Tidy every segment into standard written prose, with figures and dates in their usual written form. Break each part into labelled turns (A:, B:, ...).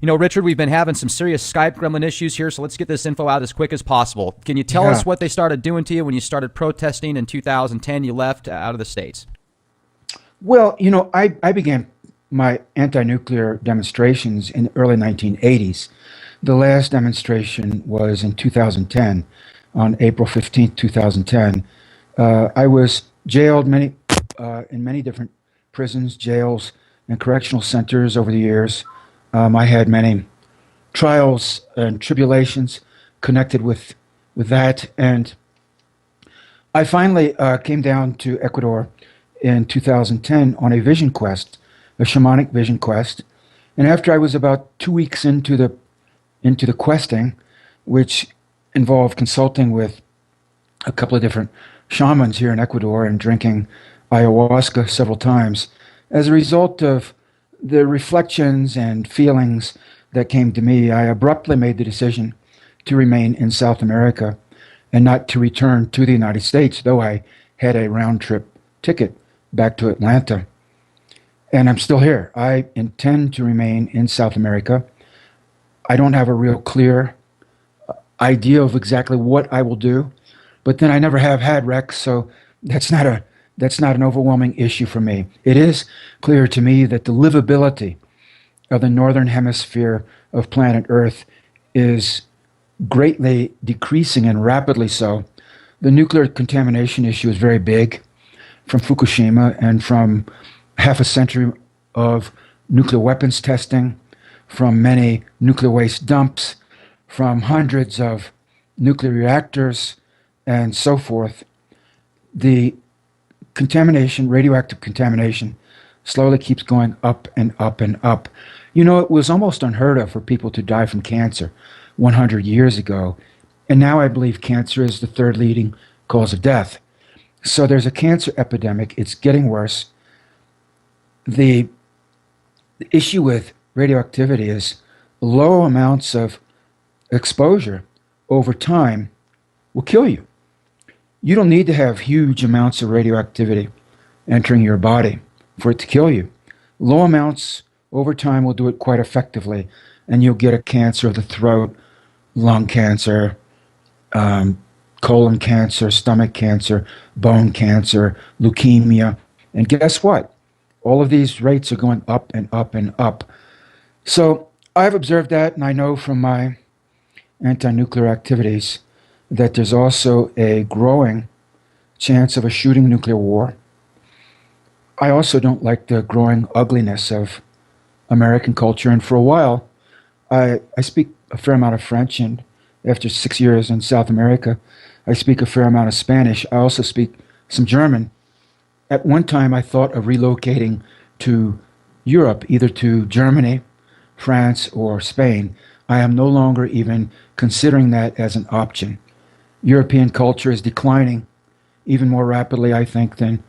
A: Richard, we've been having some serious Skype gremlin issues here, so let's get this info out as quick as possible. Can you tell us what they started doing to you when you started protesting in 2010? You left out of the States.
B: Well, I began my anti-nuclear demonstrations in the early 1980s. The last demonstration was in 2010, on April 15th, 2010. I was jailed in many different prisons, jails, and correctional centers over the years. I had many trials and tribulations connected with that, and I finally came down to Ecuador in 2010 on a vision quest, a shamanic vision quest. And after I was about 2 weeks into the questing, which involved consulting with a couple of different shamans here in Ecuador and drinking ayahuasca several times, as a result of the reflections and feelings that came to me, I abruptly made the decision to remain in South America and not to return to the United States, though I had a round-trip ticket back to Atlanta. And I'm still here. I intend to remain in South America. I don't have a real clear idea of exactly what I will do, but then I never have had Rex, so that's not an overwhelming issue for me. It is clear to me that the livability of the northern hemisphere of planet Earth is greatly decreasing, and rapidly so. The nuclear contamination issue is very big, from Fukushima and from half a century of nuclear weapons testing, from many nuclear waste dumps, from hundreds of nuclear reactors, and so forth. The contamination, radioactive contamination, slowly keeps going up and up and up. It was almost unheard of for people to die from cancer 100 years ago, and now I believe cancer is the third leading cause of death. So there's a cancer epidemic. It's getting worse. The issue with radioactivity is low amounts of exposure over time will kill you. You don't need to have huge amounts of radioactivity entering your body for it to kill you. Low amounts over time will do it quite effectively, and you'll get a cancer of the throat, lung cancer, colon cancer, stomach cancer, bone cancer, leukemia. And guess what? All of these rates are going up and up and up. So I've observed that, and I know from my anti-nuclear activities that there's also a growing chance of a shooting nuclear war. I also don't like the growing ugliness of American culture, and for a while, I speak a fair amount of French, and after 6 years in South America, I speak a fair amount of Spanish. I also speak some German. At one time, I thought of relocating to Europe, either to Germany, France, or Spain. I am no longer even considering that as an option. European culture is declining even more rapidly, I think, than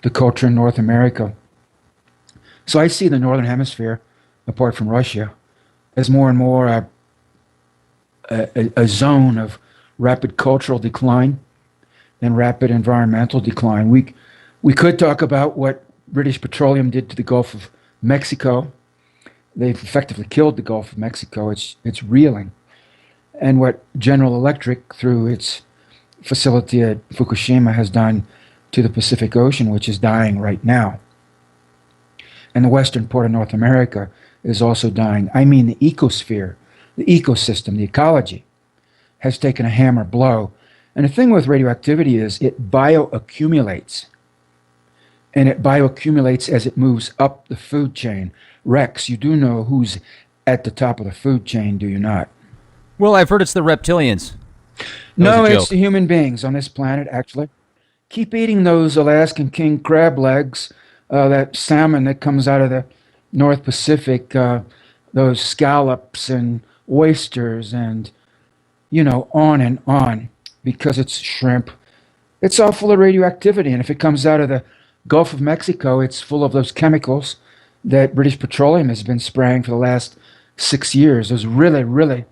B: the culture in North America. So I see the Northern Hemisphere, apart from Russia, as more and more a zone of rapid cultural decline and rapid environmental decline. We could talk about what British Petroleum did to the Gulf of Mexico. They've effectively killed the Gulf of Mexico. It's reeling. And what General Electric, through its facility at Fukushima, has done to the Pacific Ocean, which is dying right now. And the western part of North America is also dying. I mean, the ecosphere, the ecosystem, the ecology has taken a hammer blow. And the thing with radioactivity is it bioaccumulates. And it bioaccumulates as it moves up the food chain. Rex, you do know who's at the top of the food chain, do you not?
A: Well, I've heard it's the reptilians.
B: No, it's the human beings on this planet, actually. Keep eating those Alaskan king crab legs, that salmon that comes out of the North Pacific, those scallops and oysters and, on, because it's shrimp. It's all full of radioactivity, and if it comes out of the Gulf of Mexico, it's full of those chemicals that British Petroleum has been spraying for the last 6 years. Those really, really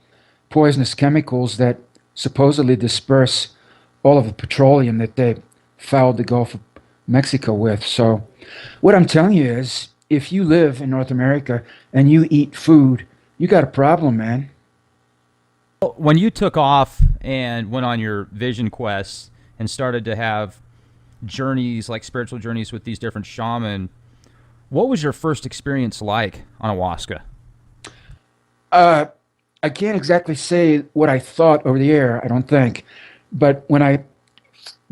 B: poisonous chemicals that supposedly disperse all of the petroleum that they fouled the Gulf of Mexico with. So what I'm telling you is, if you live in North America and you eat food you got a problem, man.
A: When you took off and went on your vision quests and started to have journeys, like spiritual journeys with these different shaman, what was your first experience like on ayahuasca?
B: Uh, I can't exactly say what I thought over the air, I don't think. But when I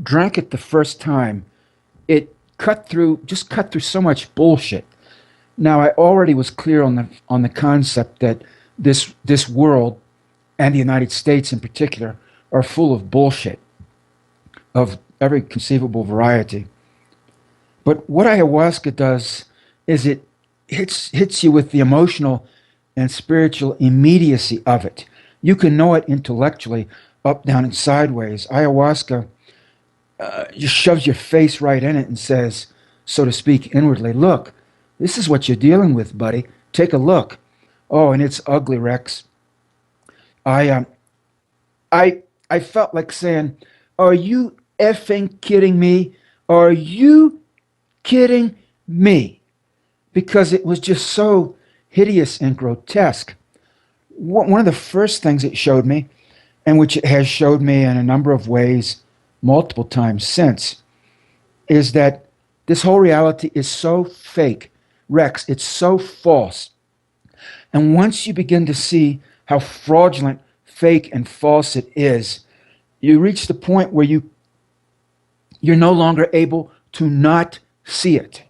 B: drank it the first time, it just cut through so much bullshit. Now I already was clear on the concept that this world and the United States in particular are full of bullshit of every conceivable variety. But what ayahuasca does is it hits you with the emotional and spiritual immediacy of it. You can know it intellectually, up, down, and sideways. Ayahuasca just shoves your face right in it and says, so to speak, inwardly, look, this is what you're dealing with, buddy. Take a look. Oh, and it's ugly, Rex. I I felt like saying, "Are you effing kidding me? Are you kidding me?" Because it was just so hideous and grotesque. One of the first things it showed me, and which it has showed me in a number of ways multiple times since, is that this whole reality is so fake. Rex, it's so false. And once you begin to see how fraudulent, fake, and false it is, you reach the point where you're no longer able to not see it.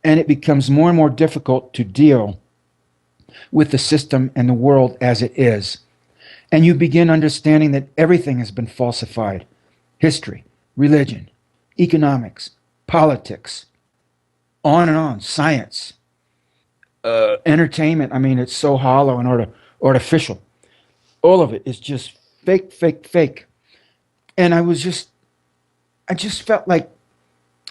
B: And it becomes more and more difficult to deal with the system and the world as it is. And you begin understanding that everything has been falsified. History, religion, economics, politics, on and on, science, entertainment. I mean, it's so hollow and artificial. All of it is just fake, fake, fake. And I just felt like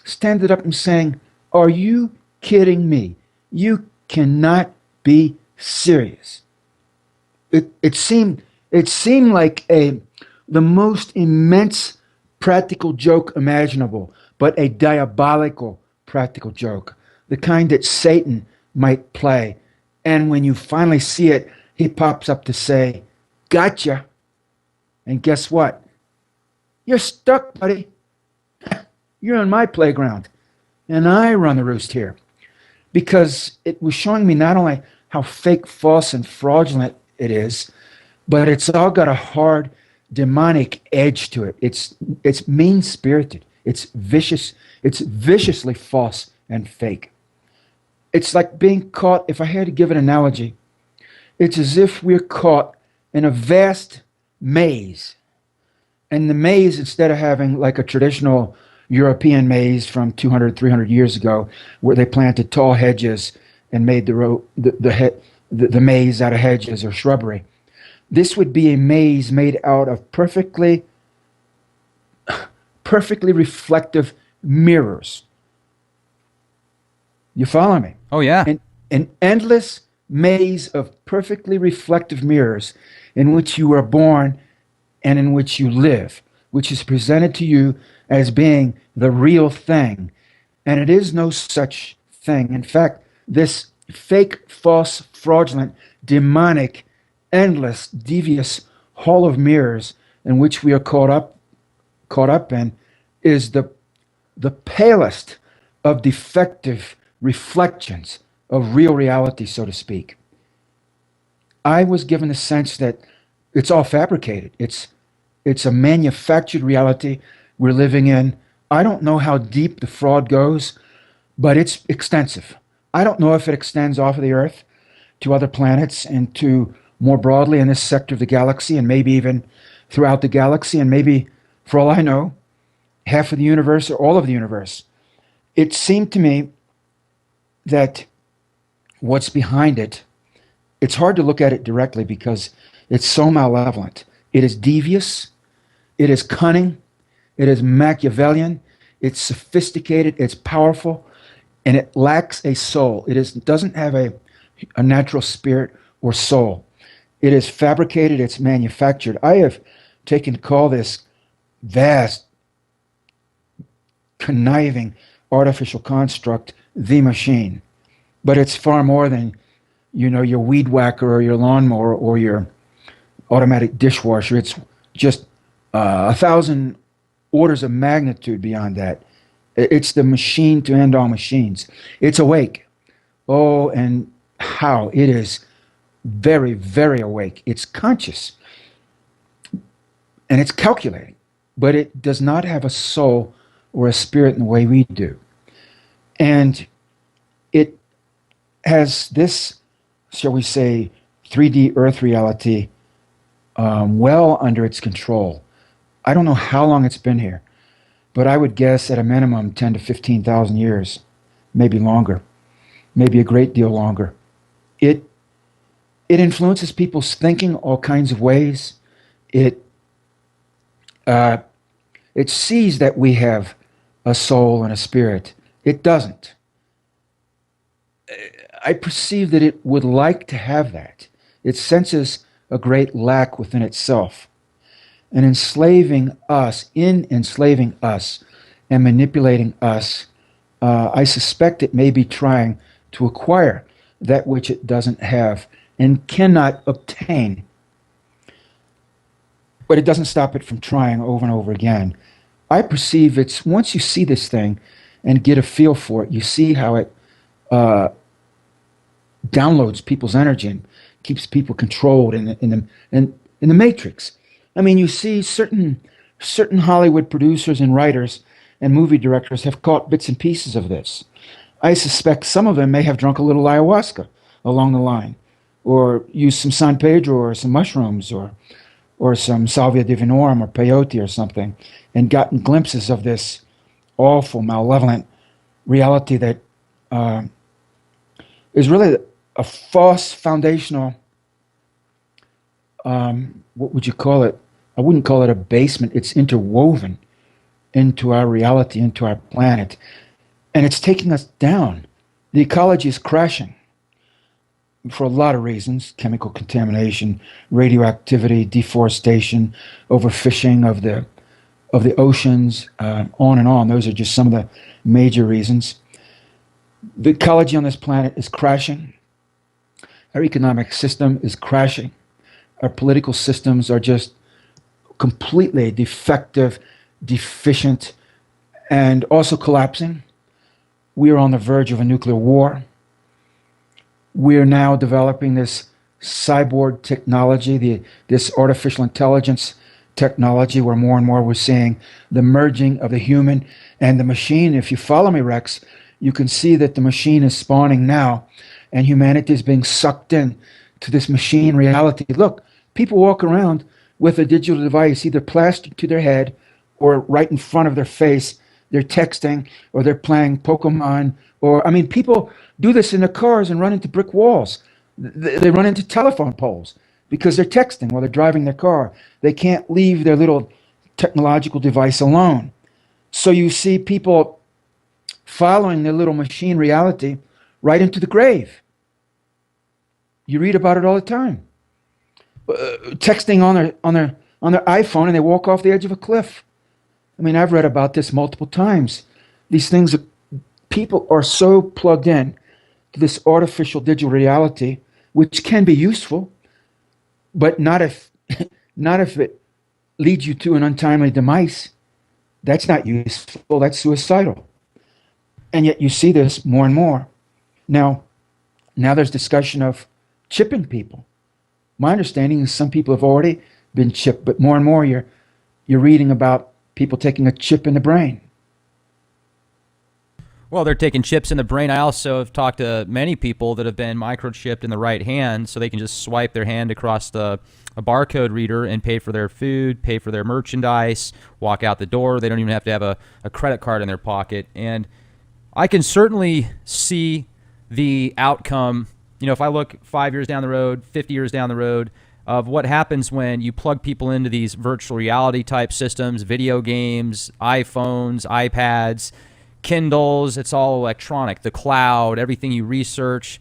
B: standing up and saying, "Are you kidding me? You cannot be serious." It seemed like the most immense practical joke imaginable, but a diabolical practical joke, the kind that Satan might play. And when you finally see it, he pops up to say, "Gotcha." And guess what? You're stuck, buddy. You're on my playground, and I run the roost here. Because it was showing me not only how fake, false, and fraudulent it is, but it's all got a hard, demonic edge to it. It's mean-spirited. It's vicious. It's viciously false and fake. It's like being caught, if I had to give an analogy, it's as if we're caught in a vast maze. And the maze, instead of having like a traditional European maze from 200, 300 years ago, where they planted tall hedges and made the maze out of hedges or shrubbery, this would be a maze made out of perfectly reflective mirrors. You follow me?
A: Oh yeah.
B: An endless maze of perfectly reflective mirrors in which you were born and in which you live, which is presented to you as being the real thing. And it is no such thing. In fact, this fake, false, fraudulent, demonic, endless, devious hall of mirrors in which we are caught up in is the palest of defective reflections of real reality, so to speak. I was given the sense that it's all fabricated. It's a manufactured reality we're living in. I don't know how deep the fraud goes, but it's extensive. I don't know if it extends off of the Earth to other planets and to more broadly in this sector of the galaxy, and maybe even throughout the galaxy, and maybe, for all I know, half of the universe or all of the universe. It seemed to me that what's behind it, it's hard to look at it directly because it's so malevolent. It is devious, it is cunning, it is Machiavellian, it's sophisticated, it's powerful, and it lacks a soul. Doesn't have a natural spirit or soul. It is fabricated, it's manufactured. I have taken to call this vast, conniving, artificial construct the machine. But it's far more than your weed whacker or your lawnmower or your automatic dishwasher. It's just 1,000 orders of magnitude beyond that. It's the machine to end all machines. It's awake. Oh, and how it is very, very awake. It's conscious and it's calculating, but it does not have a soul or a spirit in the way we do. And it has this, shall we say, 3D Earth reality well under its control. I don't know how long it's been here, but I would guess at a minimum 10 to 15,000 years, maybe longer, maybe a great deal longer. It influences people's thinking all kinds of ways. It sees that we have a soul and a spirit. It doesn't. I perceive that it would like to have that. It senses a great lack within itself. And enslaving us and manipulating us, I suspect it may be trying to acquire that which it doesn't have and cannot obtain. But it doesn't stop it from trying over and over again. I perceive it's, once you see this thing and get a feel for it, you see how it downloads people's energy and keeps people controlled in the matrix. I mean, you see certain Hollywood producers and writers and movie directors have caught bits and pieces of this. I suspect some of them may have drunk a little ayahuasca along the line, or used some San Pedro or some mushrooms or some salvia divinorum or peyote or something, and gotten glimpses of this awful, malevolent reality that is really a false foundational, what would you call it? I wouldn't call it a basement. It's interwoven into our reality, into our planet. And it's taking us down. The ecology is crashing for a lot of reasons: chemical contamination, radioactivity, deforestation, overfishing of the oceans, on and on. Those are just some of the major reasons. The ecology on this planet is crashing. Our economic system is crashing. Our political systems are just completely defective, deficient, and also collapsing. We are on the verge of a nuclear war. We are now developing this cyborg technology, this artificial intelligence technology, where more and more we're seeing the merging of the human and the machine. If you follow me, Rex, you can see that the machine is spawning now, and humanity is being sucked in to this machine reality. Look, people walk around with a digital device, either plastered to their head or right in front of their face. They're texting or they're playing Pokemon. Or, I mean, people do this in their cars and run into brick walls. They run into telephone poles because they're texting while they're driving their car. They can't leave their little technological device alone. So you see people following their little machine reality right into the grave. You read about it all the time. Texting on their iPhone, and they walk off the edge of a cliff. I mean, I've read about this multiple times. These things, people are so plugged in to this artificial digital reality, which can be useful, but not if it leads you to an untimely demise. That's not useful. That's suicidal. And yet you see this more and more. Now there's discussion of chipping people. My understanding is some people have already been chipped, but more and more you're reading about people taking a chip in the brain.
A: Well, they're taking chips in the brain. I also have talked to many people that have been microchipped in the right hand, so they can just swipe their hand across a barcode reader and pay for their food, pay for their merchandise, walk out the door. They don't even have to have a credit card in their pocket. And I can certainly see the outcome. You know, if I look 5 years down the road, 50 years down the road, of what happens when you plug people into these virtual reality type systems, video games, iPhones, iPads, Kindles, it's all electronic, the cloud, everything you research,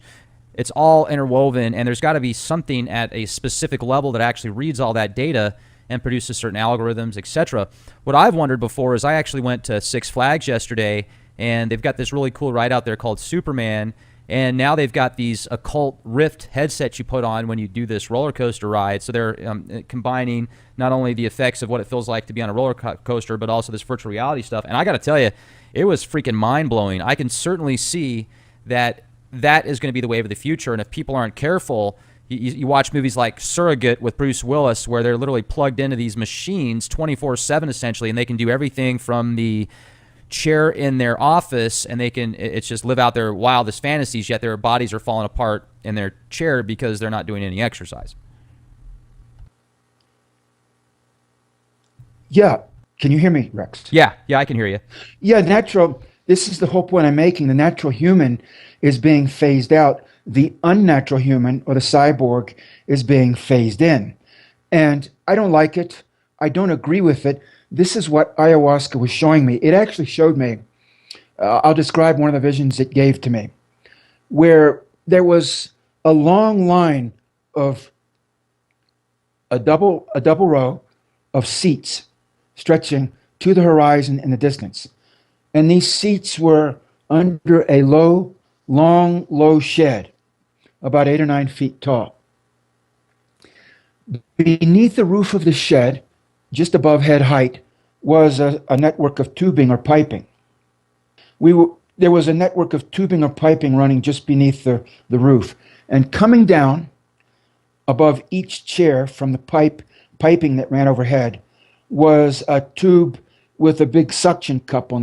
A: it's all interwoven, and there's got to be something at a specific level that actually reads all that data and produces certain algorithms, etc. What I've wondered before is I actually went to Six Flags yesterday, and they've got this really cool ride out there called Superman, And now they've got these occult Rift headsets you put on when you do this roller coaster ride. So they're combining not only the effects of what it feels like to be on a roller coaster, but also this virtual reality stuff. And I got to tell you, it was freaking mind-blowing. I can certainly see that is going to be the wave of the future. And if people aren't careful, you watch movies like Surrogate with Bruce Willis, where they're literally plugged into these machines 24/7 essentially, and they can do everything from the chair in their office, and it's just live out their wildest fantasies, yet their bodies are falling apart in their chair because they're not doing any exercise.
B: Yeah. Can you hear me, Rex?
A: Yeah, I can hear you.
B: Yeah, this is the whole point I'm making. The natural human is being phased out. The unnatural human, or the cyborg, is being phased in. And I don't like it. I don't agree with it. This is what ayahuasca was showing me. It actually showed me, I'll describe one of the visions it gave to me, where there was a long line of a double row of seats stretching to the horizon in the distance. And these seats were under a long, low shed, about 8 or 9 feet tall. Beneath the roof of the shed, just above head height, was a network of tubing or piping. There was a network of tubing or piping running just beneath the roof. And coming down above each chair from the piping that ran overhead was a tube with a big suction cup on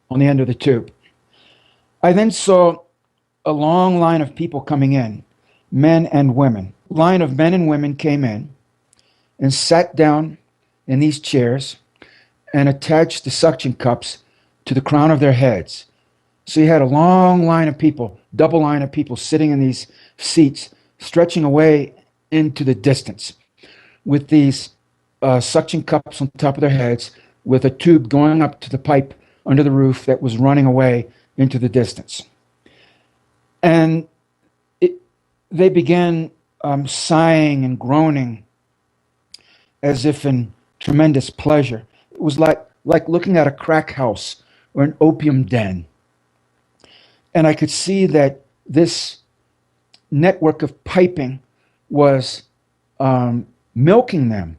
B: the end of the tube. I then saw a long line of people coming in, men and women. Line of men and women came in and sat down in these chairs and attached the suction cups to the crown of their heads. So you had a long line of people, double line of people sitting in these seats, stretching away into the distance with these suction cups on top of their heads, with a tube going up to the pipe under the roof that was running away into the distance. And they began sighing and groaning as if in tremendous pleasure. It was like looking at a crack house or an opium den. And I could see that this network of piping was milking them,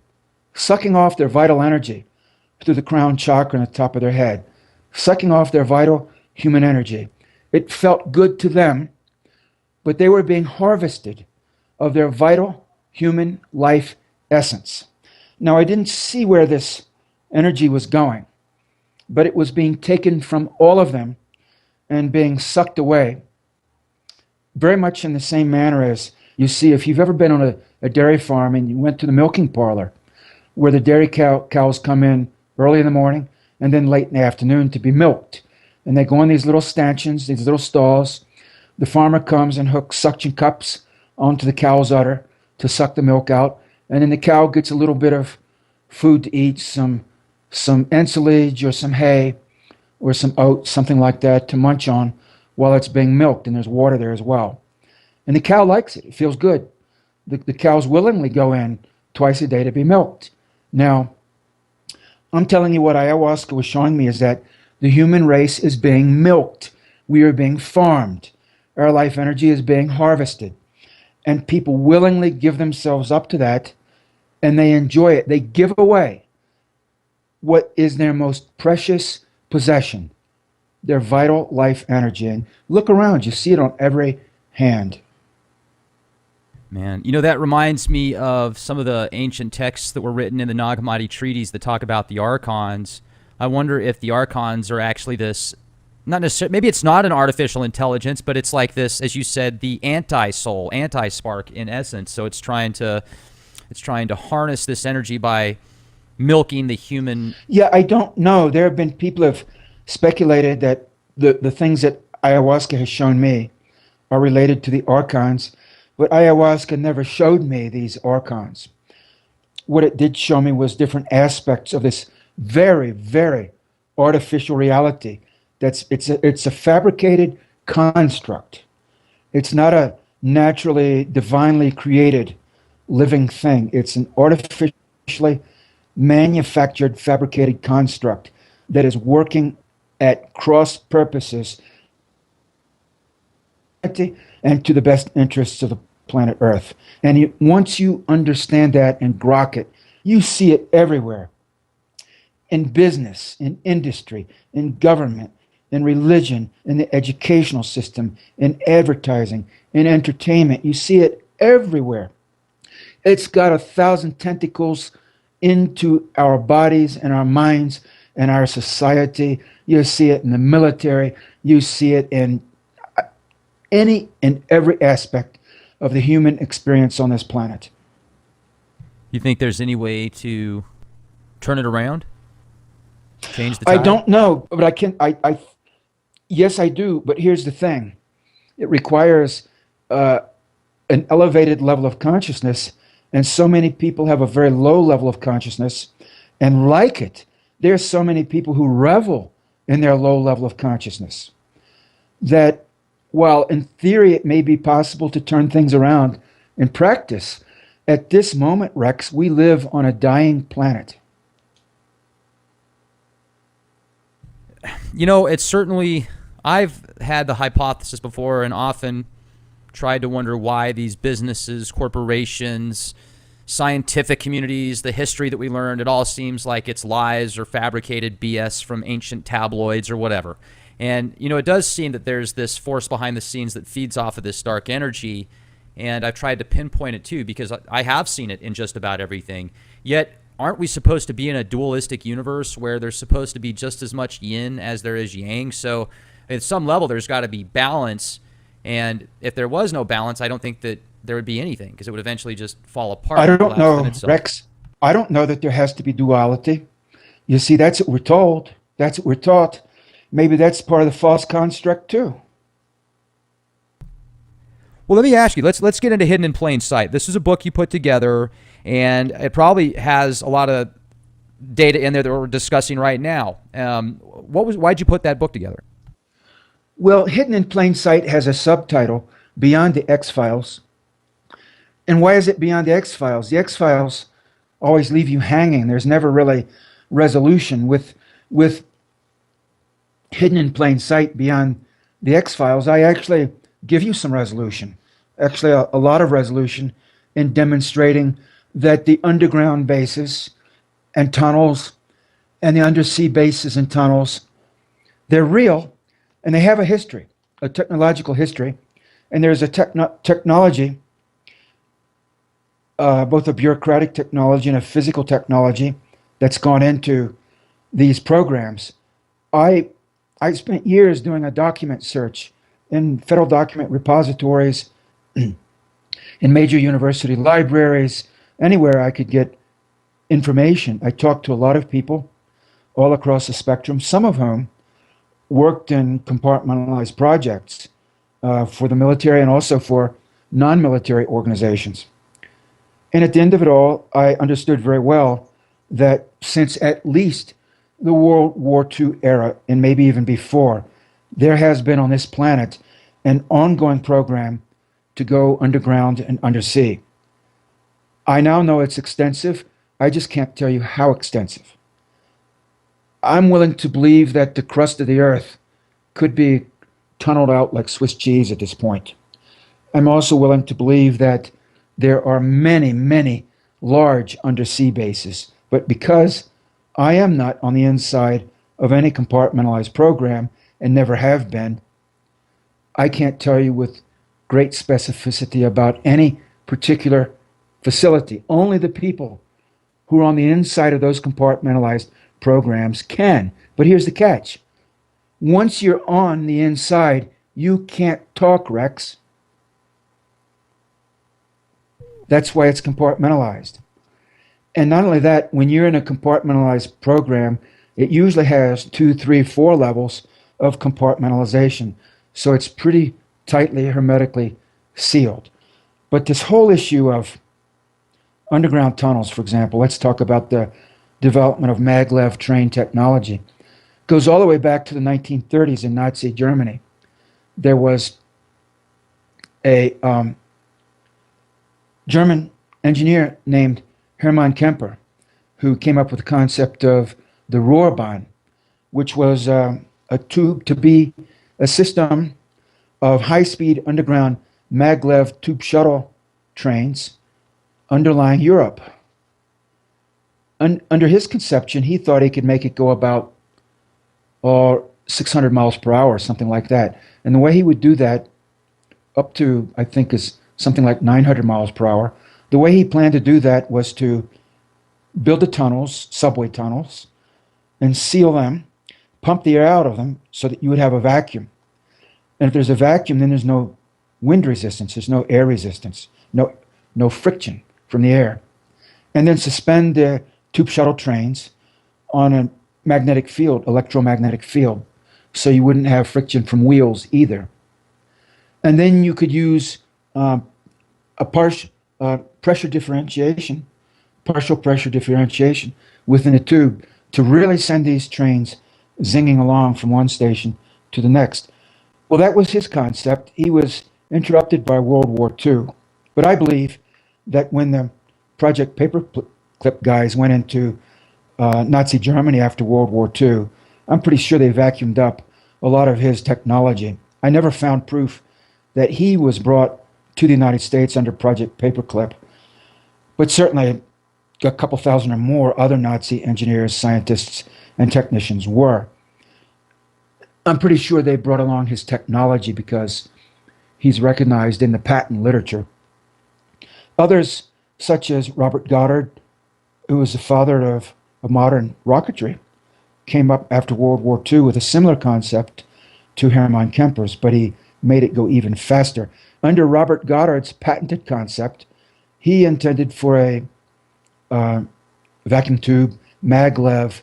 B: sucking off their vital energy through the crown chakra on the top of their head, sucking off their vital human energy. It felt good to them, but they were being harvested of their vital human life essence. Now, I didn't see where this energy was going, but it was being taken from all of them and being sucked away, very much in the same manner as you see if you've ever been on a dairy farm and you went to the milking parlor, where the dairy cows come in early in the morning and then late in the afternoon to be milked. And they go in these little stanchions, these little stalls. The farmer comes and hooks suction cups onto the cow's udder to suck the milk out. And then the cow gets a little bit of food to eat, some ensilage or some hay or some oats, something like that, to munch on while it's being milked. And there's water there as well. And the cow likes it. It feels good. The cows willingly go in twice a day to be milked. Now, I'm telling you what ayahuasca was showing me is that the human race is being milked. We are being farmed. Our life energy is being harvested. And people willingly give themselves up to that, and they enjoy it. They give away what is their most precious possession, their vital life energy. And look around, you see it on every hand.
A: Man, that reminds me of some of the ancient texts that were written in the Nag Hammadi treaties that talk about the Archons. I wonder if the Archons are actually this, not necessarily, maybe it's not an artificial intelligence, but it's like this, as you said, the anti-soul, anti-spark in essence. So it's trying to harness this energy by milking the human.
B: Yeah, I don't know. There have been people who have speculated that the things that ayahuasca has shown me are related to the Archons. But ayahuasca never showed me these Archons. What it did show me was different aspects of this very, very artificial reality. It's a fabricated construct. It's not a naturally, divinely created living thing. It's an artificially manufactured, fabricated construct that is working at cross purposes and to the best interests of the planet Earth. And once you understand that and grok it, you see it everywhere, in business, in industry, in government, in religion, in the educational system, in advertising, in entertainment. You see it everywhere. It's got 1,000 tentacles into our bodies and our minds and our society. You see it in the military. You see it in any and every aspect of the human experience on this planet.
A: You think there's any way to turn it around? Change the tide?
B: I don't know, but I can. Yes, I do. But here's the thing: it requires an elevated level of consciousness, and so many people have a very low level of consciousness, and like it, there's so many people who revel in their low level of consciousness that, while in theory it may be possible to turn things around, in practice, at this moment, Rex, we live on a dying planet.
A: You know, it's certainly, I've had the hypothesis before and often tried to wonder why these businesses, corporations, scientific communities, the history that we learned, it all seems like it's lies or fabricated BS from ancient tabloids or whatever. And, you know, it does seem that there's this force behind the scenes that feeds off of this dark energy. And I've tried to pinpoint it too, because I have seen it in just about everything. Yet, aren't we supposed to be in a dualistic universe where there's supposed to be just as much yin as there is yang? So at some level, there's got to be balance. And if there was no balance, I don't think that there would be anything, because it would eventually just fall apart.
B: I don't know, Rex. I don't know that there has to be duality. You see, that's what we're told. That's what we're taught. Maybe that's part of the false construct too.
A: Well, let me ask you, let's get into Hidden in Plain Sight. This is a book you put together, and it probably has a lot of data in there that we're discussing right now. Why'd you put that book together?
B: Well, Hidden in Plain Sight has a subtitle, Beyond the X-Files. And why is it Beyond the X-Files? The X-Files always leave you hanging. There's never really resolution. With Hidden in Plain Sight, Beyond the X-Files, I actually give you some resolution. Actually, a lot of resolution in demonstrating that the underground bases and tunnels and the undersea bases and tunnels, they're real, and they have a history, a technological history, and there's a technology, both a bureaucratic technology and a physical technology that's gone into these programs. I spent years doing a document search in federal document repositories, in major university libraries, anywhere I could get information. I talked to a lot of people all across the spectrum, some of whom worked in compartmentalized projects for the military and also for non-military organizations. And at the end of it all, I understood very well that since at least the World War II era, and maybe even before, there has been on this planet an ongoing program to go underground and undersea. I now know it's extensive. I just can't tell you how extensive. I'm willing to believe that the crust of the earth could be tunneled out like Swiss cheese at this point. I'm also willing to believe that there are many, many large undersea bases. But because I am not on the inside of any compartmentalized program and never have been, I can't tell you with great specificity about any particular facility. Only the people who are on the inside of those compartmentalized programs can. But here's the catch. Once you're on the inside, you can't talk, Rex. That's why it's compartmentalized. And not only that, when you're in a compartmentalized program, it usually has 2, 3, 4 levels of compartmentalization. So it's pretty tightly, hermetically sealed. But this whole issue of underground tunnels, for example, let's talk about the development of maglev train technology, goes all the way back to the 1930s in Nazi Germany. There was a German engineer named Hermann Kemper who came up with the concept of the Rohrbahn, which was a tube to be a system of high-speed underground maglev tube shuttle trains underlying Europe. Under his conception, he thought he could make it go about 600 miles per hour, something like that. And the way he would do that, up to, I think, is something like 900 miles per hour. The way he planned to do that was to build the tunnels, subway tunnels, and seal them, pump the air out of them so that you would have a vacuum. And if there's a vacuum, then there's no wind resistance, there's no air resistance, no friction from the air. And then suspend the tube shuttle trains on a magnetic field, electromagnetic field, so you wouldn't have friction from wheels either. And then you could use a pressure differentiation, partial pressure differentiation within a tube to really send these trains zinging along from one station to the next. Well, that was his concept. He was interrupted by World War II. But I believe that when the Project Paperclip guys went into Nazi Germany after World War II, I'm pretty sure they vacuumed up a lot of his technology. I never found proof that he was brought to the United States under Project Paperclip, but certainly a couple thousand or more other Nazi engineers, scientists, and technicians were. I'm pretty sure they brought along his technology because he's recognized in the patent literature. Others, such as Robert Goddard, who was the father of modern rocketry, came up after World War II with a similar concept to Hermann Kemper's, but he made it go even faster. Under Robert Goddard's patented concept, he intended for a vacuum tube, maglev,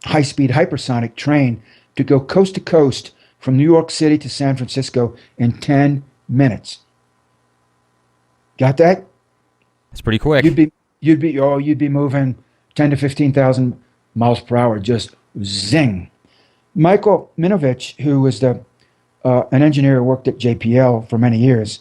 B: high-speed hypersonic train to go coast to coast from New York City to San Francisco in 10 minutes. Got that?
A: It's pretty quick.
B: You'd be moving 10 to 15,000 miles per hour, just zing. Michael Minovich, who was an engineer who worked at JPL for many years,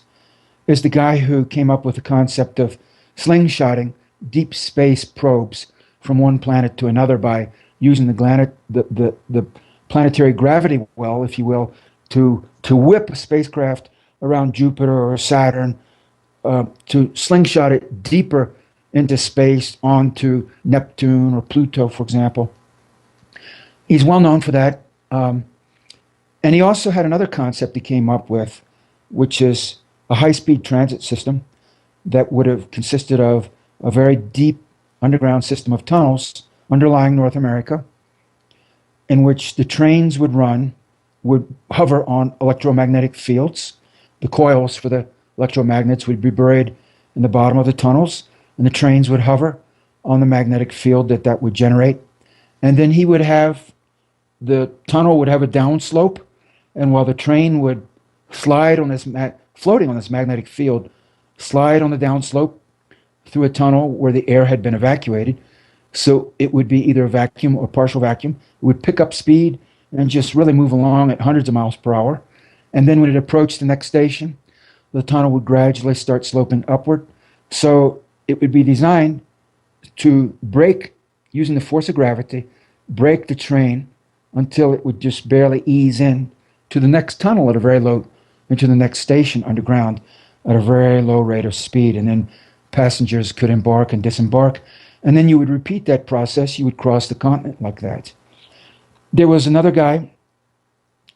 B: is the guy who came up with the concept of slingshotting deep space probes from one planet to another by using the planetary gravity well, if you will, to whip a spacecraft around Jupiter or Saturn, to slingshot it deeper into space onto Neptune or Pluto, for example. He's well known for that. And he also had another concept he came up with, which is a high-speed transit system that would have consisted of a very deep underground system of tunnels underlying North America, in which the trains would hover on electromagnetic fields. The coils for the electromagnets would be buried in the bottom of the tunnels, and the trains would hover on the magnetic field that would generate. And then the tunnel would have a downslope, and while the train would slide on this floating on this magnetic field, slide on the downslope through a tunnel where the air had been evacuated. So it would be either a vacuum or partial vacuum. It would pick up speed and just really move along at hundreds of miles per hour. And then when it approached the next station, the tunnel would gradually start sloping upward. So it would be designed to brake, using the force of gravity, brake the train until it would just barely ease in to the next tunnel at a very low, into the next station underground at a very low rate of speed. And then passengers could embark and disembark. And then you would repeat that process. You would cross the continent like that. There was another guy,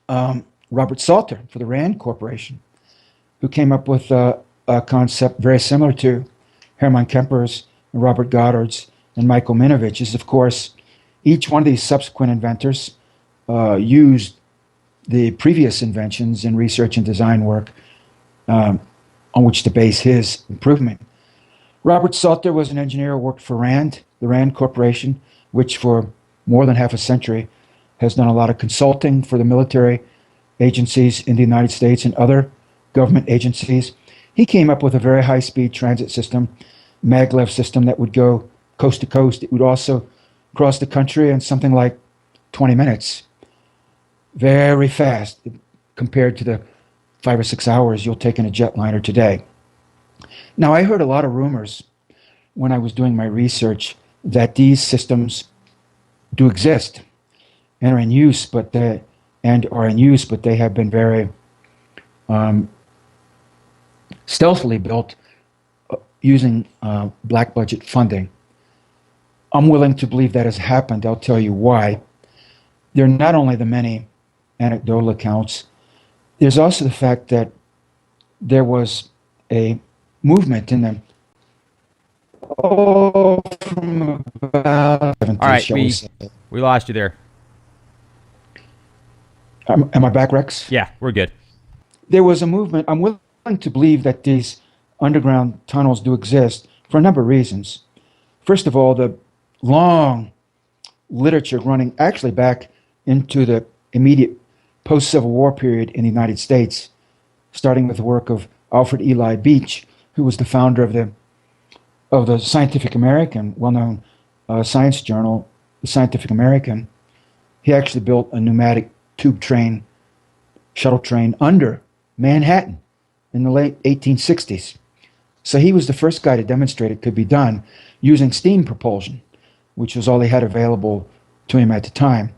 B: Robert Sauder, for the Rand Corporation, who came up with a concept very similar to Hermann Kemper's, and Robert Goddard's, and Michael Minovich's. Of course, each one of these subsequent inventors used the previous inventions in research and design work on which to base his improvement. Robert Sauder was an engineer who worked for Rand, the Rand Corporation, which for more than half a century has done a lot of consulting for the military agencies in the United States and other government agencies. He came up with a very high-speed transit system, maglev system, that would go coast to coast. It would also cross the country in something like 20 minutes. Very fast compared to the 5 or 6 hours you'll take in a jetliner today. Now, I heard a lot of rumors when I was doing my research that these systems do exist and are in use, but they have been very stealthily built using black budget funding. I'm willing to believe that has happened. I'll tell you why. There are not only the many anecdotal accounts, there's also the fact that there was a movement in the from about
A: All
B: 70s,
A: right,
B: shall we say.
A: we lost you there.
B: Am I back, Rex?
A: Yeah, we're good.
B: There was a movement. I'm willing to believe that these underground tunnels do exist for a number of reasons. First of all, the long literature running actually back into the immediate post-Civil War period in the United States, starting with the work of Alfred Eli Beach, who was the founder of the Scientific American, well-known science journal, the Scientific American. He actually built a pneumatic tube train, shuttle train under Manhattan in the late 1860s. So he was the first guy to demonstrate it could be done using steam propulsion, which was all he had available to him at the time.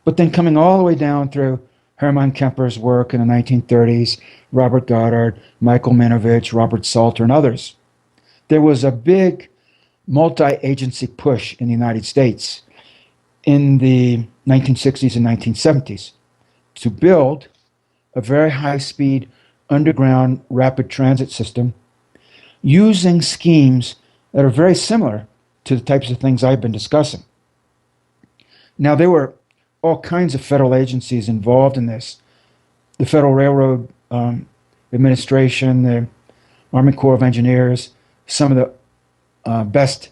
B: But then coming all the way down through Hermann Kemper's work in the 1930s, Robert Goddard, Michael Minovich, Robert Salter, and others, there was a big multi-agency push in the United States in the 1960s and 1970s to build a very high-speed underground rapid transit system using schemes that are very similar to the types of things I've been discussing. Now, there were all kinds of federal agencies involved in this. The Federal Railroad Administration, the Army Corps of Engineers, some of the best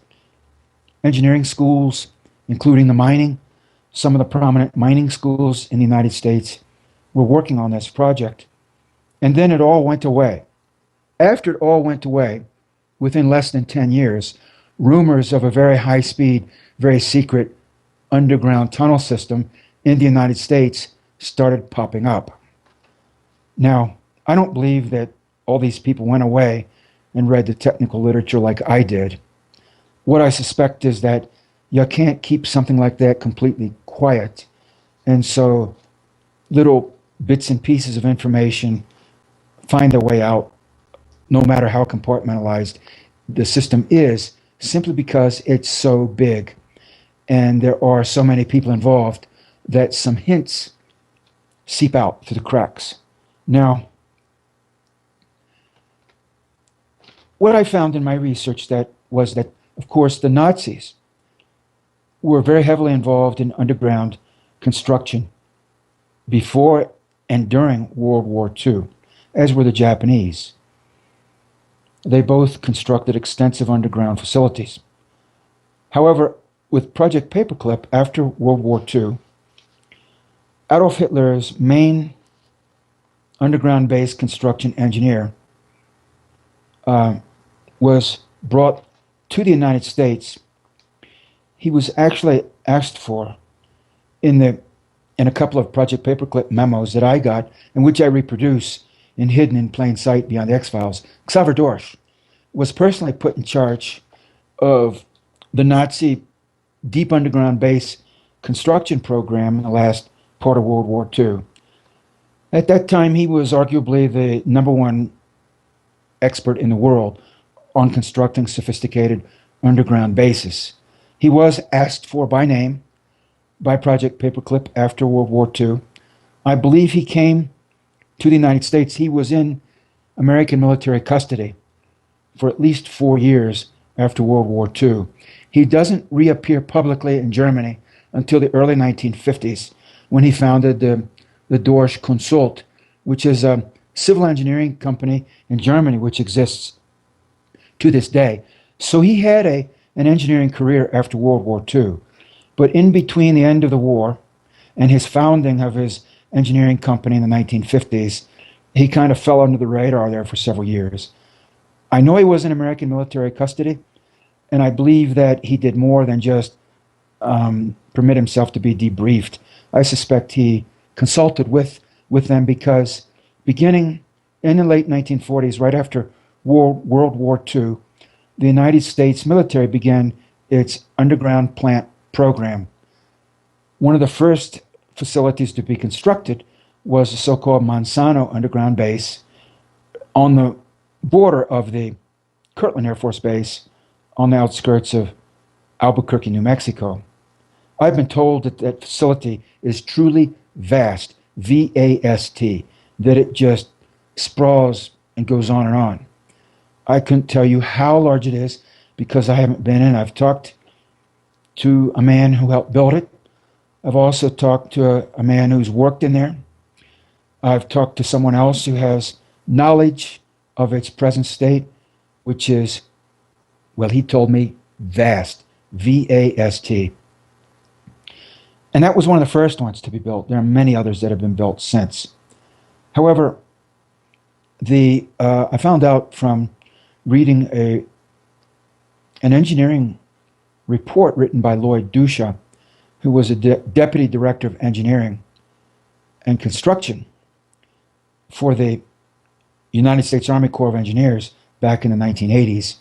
B: engineering schools, including the mining. Some of the prominent mining schools in the United States were working on this project. And then it all went away. After it all went away, within less than 10 years, rumors of a very high-speed, very secret underground tunnel system in the United States started popping up. Now, I don't believe that all these people went away and read the technical literature like I did. What I suspect is that you can't keep something like that completely quiet. And so little bits and pieces of information find their way out, no matter how compartmentalized the system is, simply because it's so big and there are so many people involved that some hints seep out through the cracks. Now, what I found in my research was that, of course, the Nazis were very heavily involved in underground construction before and during World War II, as were the Japanese. They both constructed extensive underground facilities. However, with Project Paperclip after World War II, Adolf Hitler's main underground-based construction engineer was brought to the United States. He was actually asked for in a couple of Project Paperclip memos that I got, and which I reproduce in Hidden in Plain Sight Beyond the X-Files. Xaver Dorsch was personally put in charge of the Nazi deep underground base construction program in the last part of World War II. At that time, he was arguably the number one expert in the world on constructing sophisticated underground bases. He was asked for by name by Project Paperclip after World War II. I believe he came to the United States. He was in American military custody for at least 4 years after World War II. He doesn't reappear publicly in Germany until the early 1950s, when he founded the Dorsch Consult, which is a civil engineering company in Germany which exists to this day. So he had an engineering career after World War II. But in between the end of the war and his founding of his engineering company in the 1950s, he kind of fell under the radar there for several years. I know he was in American military custody, and I believe that he did more than just permit himself to be debriefed. I suspect he consulted with them because beginning in the late 1940s, right after World War II, the United States military began its underground plant program. One of the first facilities to be constructed was the so-called Monsanto underground base on the border of the Kirtland Air Force Base on the outskirts of Albuquerque, New Mexico. I've been told that that facility is truly vast, V-A-S-T, that it just sprawls and goes on and on. I couldn't tell you how large it is because I haven't been in. I've talked to a man who helped build it. I've also talked to a man who's worked in there. I've talked to someone else who has knowledge of its present state, which is, well, he told me, vast, V-A-S-T. And that was one of the first ones to be built. There are many others that have been built since. However, I found out from reading an engineering report written by Lloyd Dusha, who was a deputy director of engineering and construction for the United States Army Corps of Engineers back in the 1980s.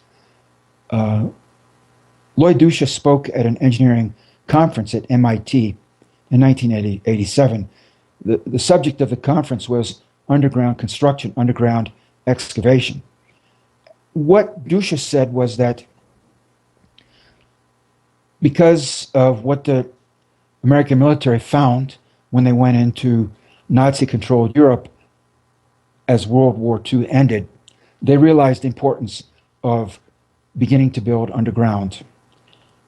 B: Lloyd Dusha spoke at an engineering conference at MIT in 1987. The subject of the conference was underground construction, underground excavation. What Dusha said was that because of what the American military found when they went into Nazi-controlled Europe as World War II ended, they realized the importance of beginning to build underground.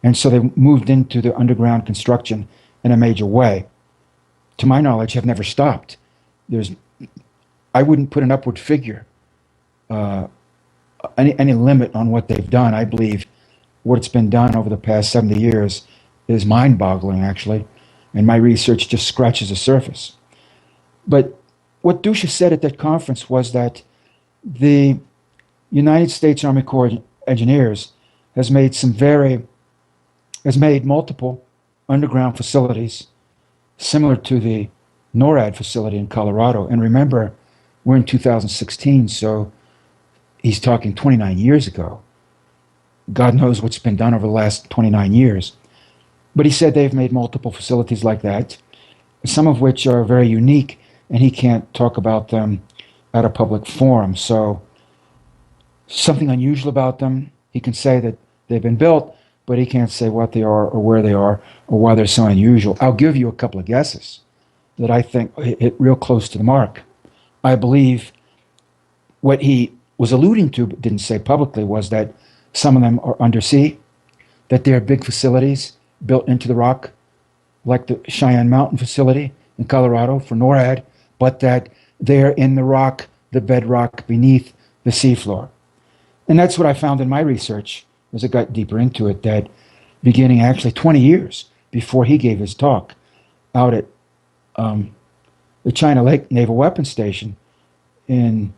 B: And so they moved into the underground construction in a major way. To my knowledge, have never stopped. I wouldn't put an upward figure, any limit on what they've done. I believe what's been done over the past 70 years is mind-boggling, actually, and my research just scratches the surface. But what Dusha said at that conference was that the United States Army Corps of Engineers has made multiple underground facilities similar to the NORAD facility in Colorado. And remember, we're in 2016, so he's talking 29 years ago. God knows what's been done over the last 29 years. But he said they've made multiple facilities like that, some of which are very unique, and he can't talk about them at a public forum. So something unusual about them, he can say that they've been built, but he can't say what they are or where they are or why they're so unusual. I'll give you a couple of guesses that I think hit real close to the mark. I believe what he was alluding to but didn't say publicly was that some of them are undersea, that they're big facilities built into the rock, like the Cheyenne Mountain facility in Colorado for NORAD, but that they're in the rock, the bedrock beneath the seafloor. And that's what I found in my research as I got deeper into it, that beginning actually 20 years before he gave his talk out at the China Lake Naval Weapons Station in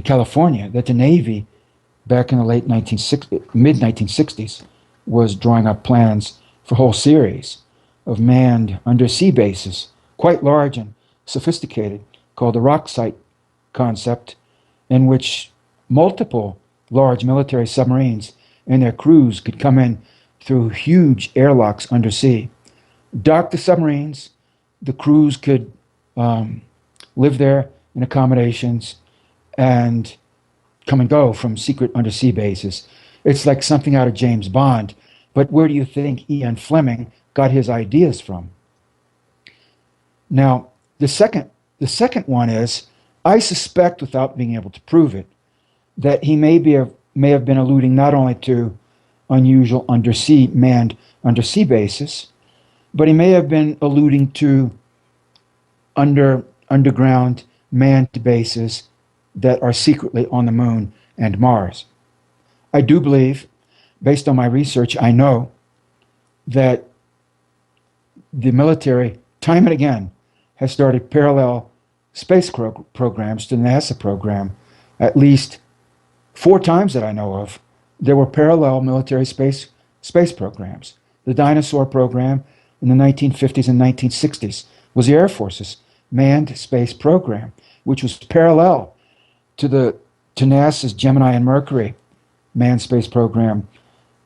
B: California, that the Navy back in the mid-1960s was drawing up plans for a whole series of manned undersea bases, quite large and sophisticated, called the rock site concept, in which multiple large military submarines and their crews could come in through huge airlocks undersea, dock the submarines. The crews could live there in accommodations and come and go from secret undersea bases. It's like something out of James Bond. But where do you think Ian Fleming got his ideas from? Now, the second one is, I suspect, without being able to prove it, that he may have been alluding not only to unusual manned undersea bases, but he may have been alluding to underground manned bases that are secretly on the moon and Mars. I do believe, based on my research, I know that the military, time and again, has started parallel space programs to the NASA program. At least 4 times that I know of, there were parallel military space programs. The Dinosaur program in the 1950s and 1960s was the Air Force's manned space program, which was parallel to NASA's Gemini and Mercury manned space program.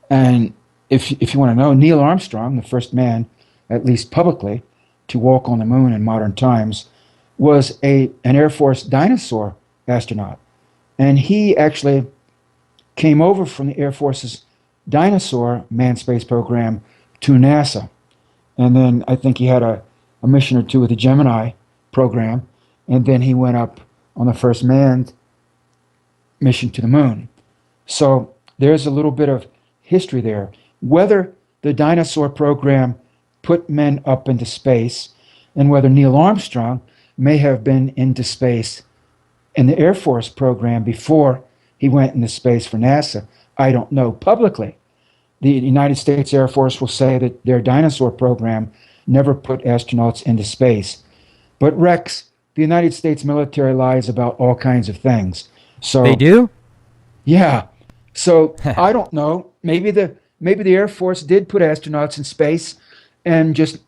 B: And if you want to know, Neil Armstrong, the first man, at least publicly, to walk on the moon in modern times was an Air Force dinosaur astronaut. And he actually came over from the Air Force's dinosaur manned space program to NASA. And then I think he had a mission or two with the Gemini program. And then he went up on the first manned mission to the moon. So there's a little bit of history there. Whether the dinosaur program put men up into space and whether Neil Armstrong may have been into space in the Air Force program before he went into space for NASA, I don't know. Publicly, the United States Air Force will say that their dinosaur program never put astronauts into space. But Rex, the United States military lies about all kinds of things. So
A: They do?
B: yeah. So I don't know. Maybe the Air Force did put astronauts in space and just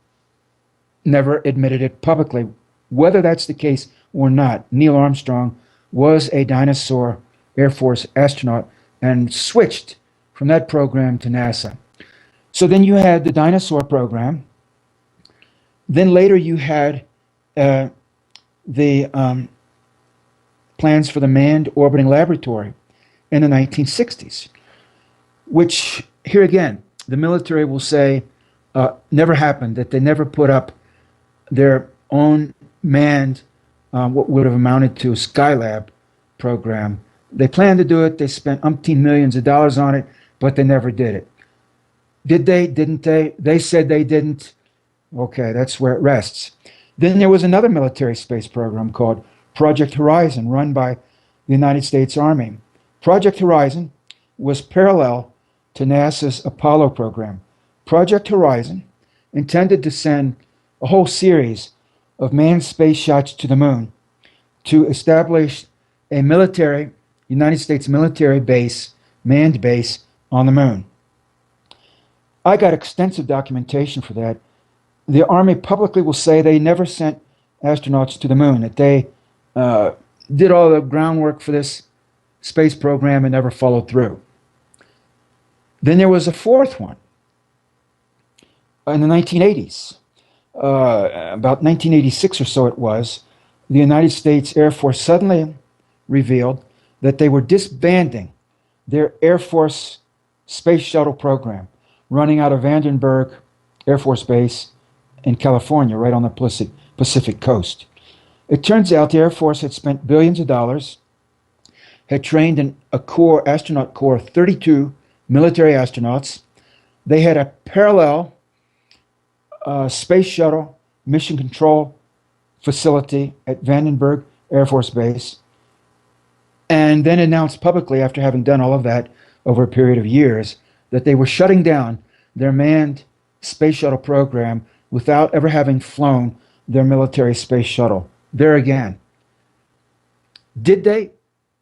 B: never admitted it publicly. Whether that's the case or not, Neil Armstrong was a dinosaur Air Force astronaut and switched from that program to NASA. So then you had the dinosaur program. Then later you had the plans for the manned orbiting laboratory in the 1960s, which here again, the military will say never happened, that they never put up their own manned, what would have amounted to a Skylab program. They planned to do it. They spent umpteen millions of dollars on it, but they never did it. Did they? Didn't they? They said they didn't. Okay, that's where it rests. Then there was another military space program called Project Horizon, run by the United States Army. Project Horizon was parallel to NASA's Apollo program. Project Horizon intended to send a whole series of manned space shots to the moon to establish a military, United States military base, manned base on the moon. I got extensive documentation for that. The Army publicly will say they never sent astronauts to the moon, that they did all the groundwork for this space program and never followed through. Then there was a fourth one in the 1980s. About 1986 or so it was, the United States Air Force suddenly revealed that they were disbanding their Air Force space shuttle program running out of Vandenberg Air Force Base in California, right on the Pacific coast. It turns out the Air Force had spent billions of dollars, had trained in a astronaut corps of 32 military astronauts. They had a parallel space shuttle mission control facility at Vandenberg Air Force Base, and then announced publicly, after having done all of that over a period of years, that they were shutting down their manned space shuttle program without ever having flown their military space shuttle. There again, did they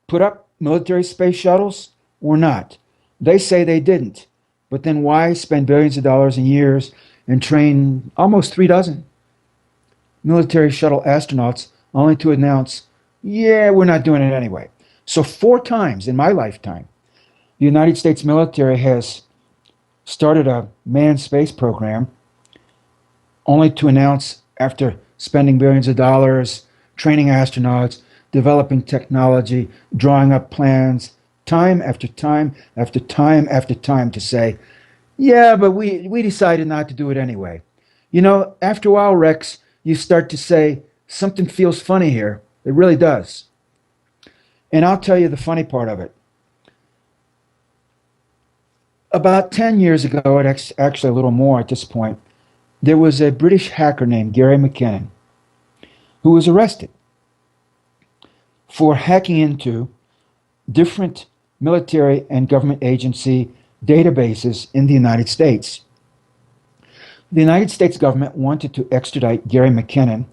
B: put up military space shuttles or not? They say they didn't. But then why spend billions of dollars in years and train almost 36 military shuttle astronauts only to announce, yeah, we're not doing it anyway? So 4 times in my lifetime, the United States military has started a manned space program only to announce, after spending billions of dollars, training astronauts, developing technology, drawing up plans, time after time after time after time, to say, yeah, but we decided not to do it anyway. You know, after a while, Rex, you start to say, something feels funny here. It really does. And I'll tell you the funny part of it. About 10 years ago, actually a little more at this point, there was a British hacker named Gary McKinnon who was arrested for hacking into different military and government agency databases in the United States. The United States government wanted to extradite Gary McKinnon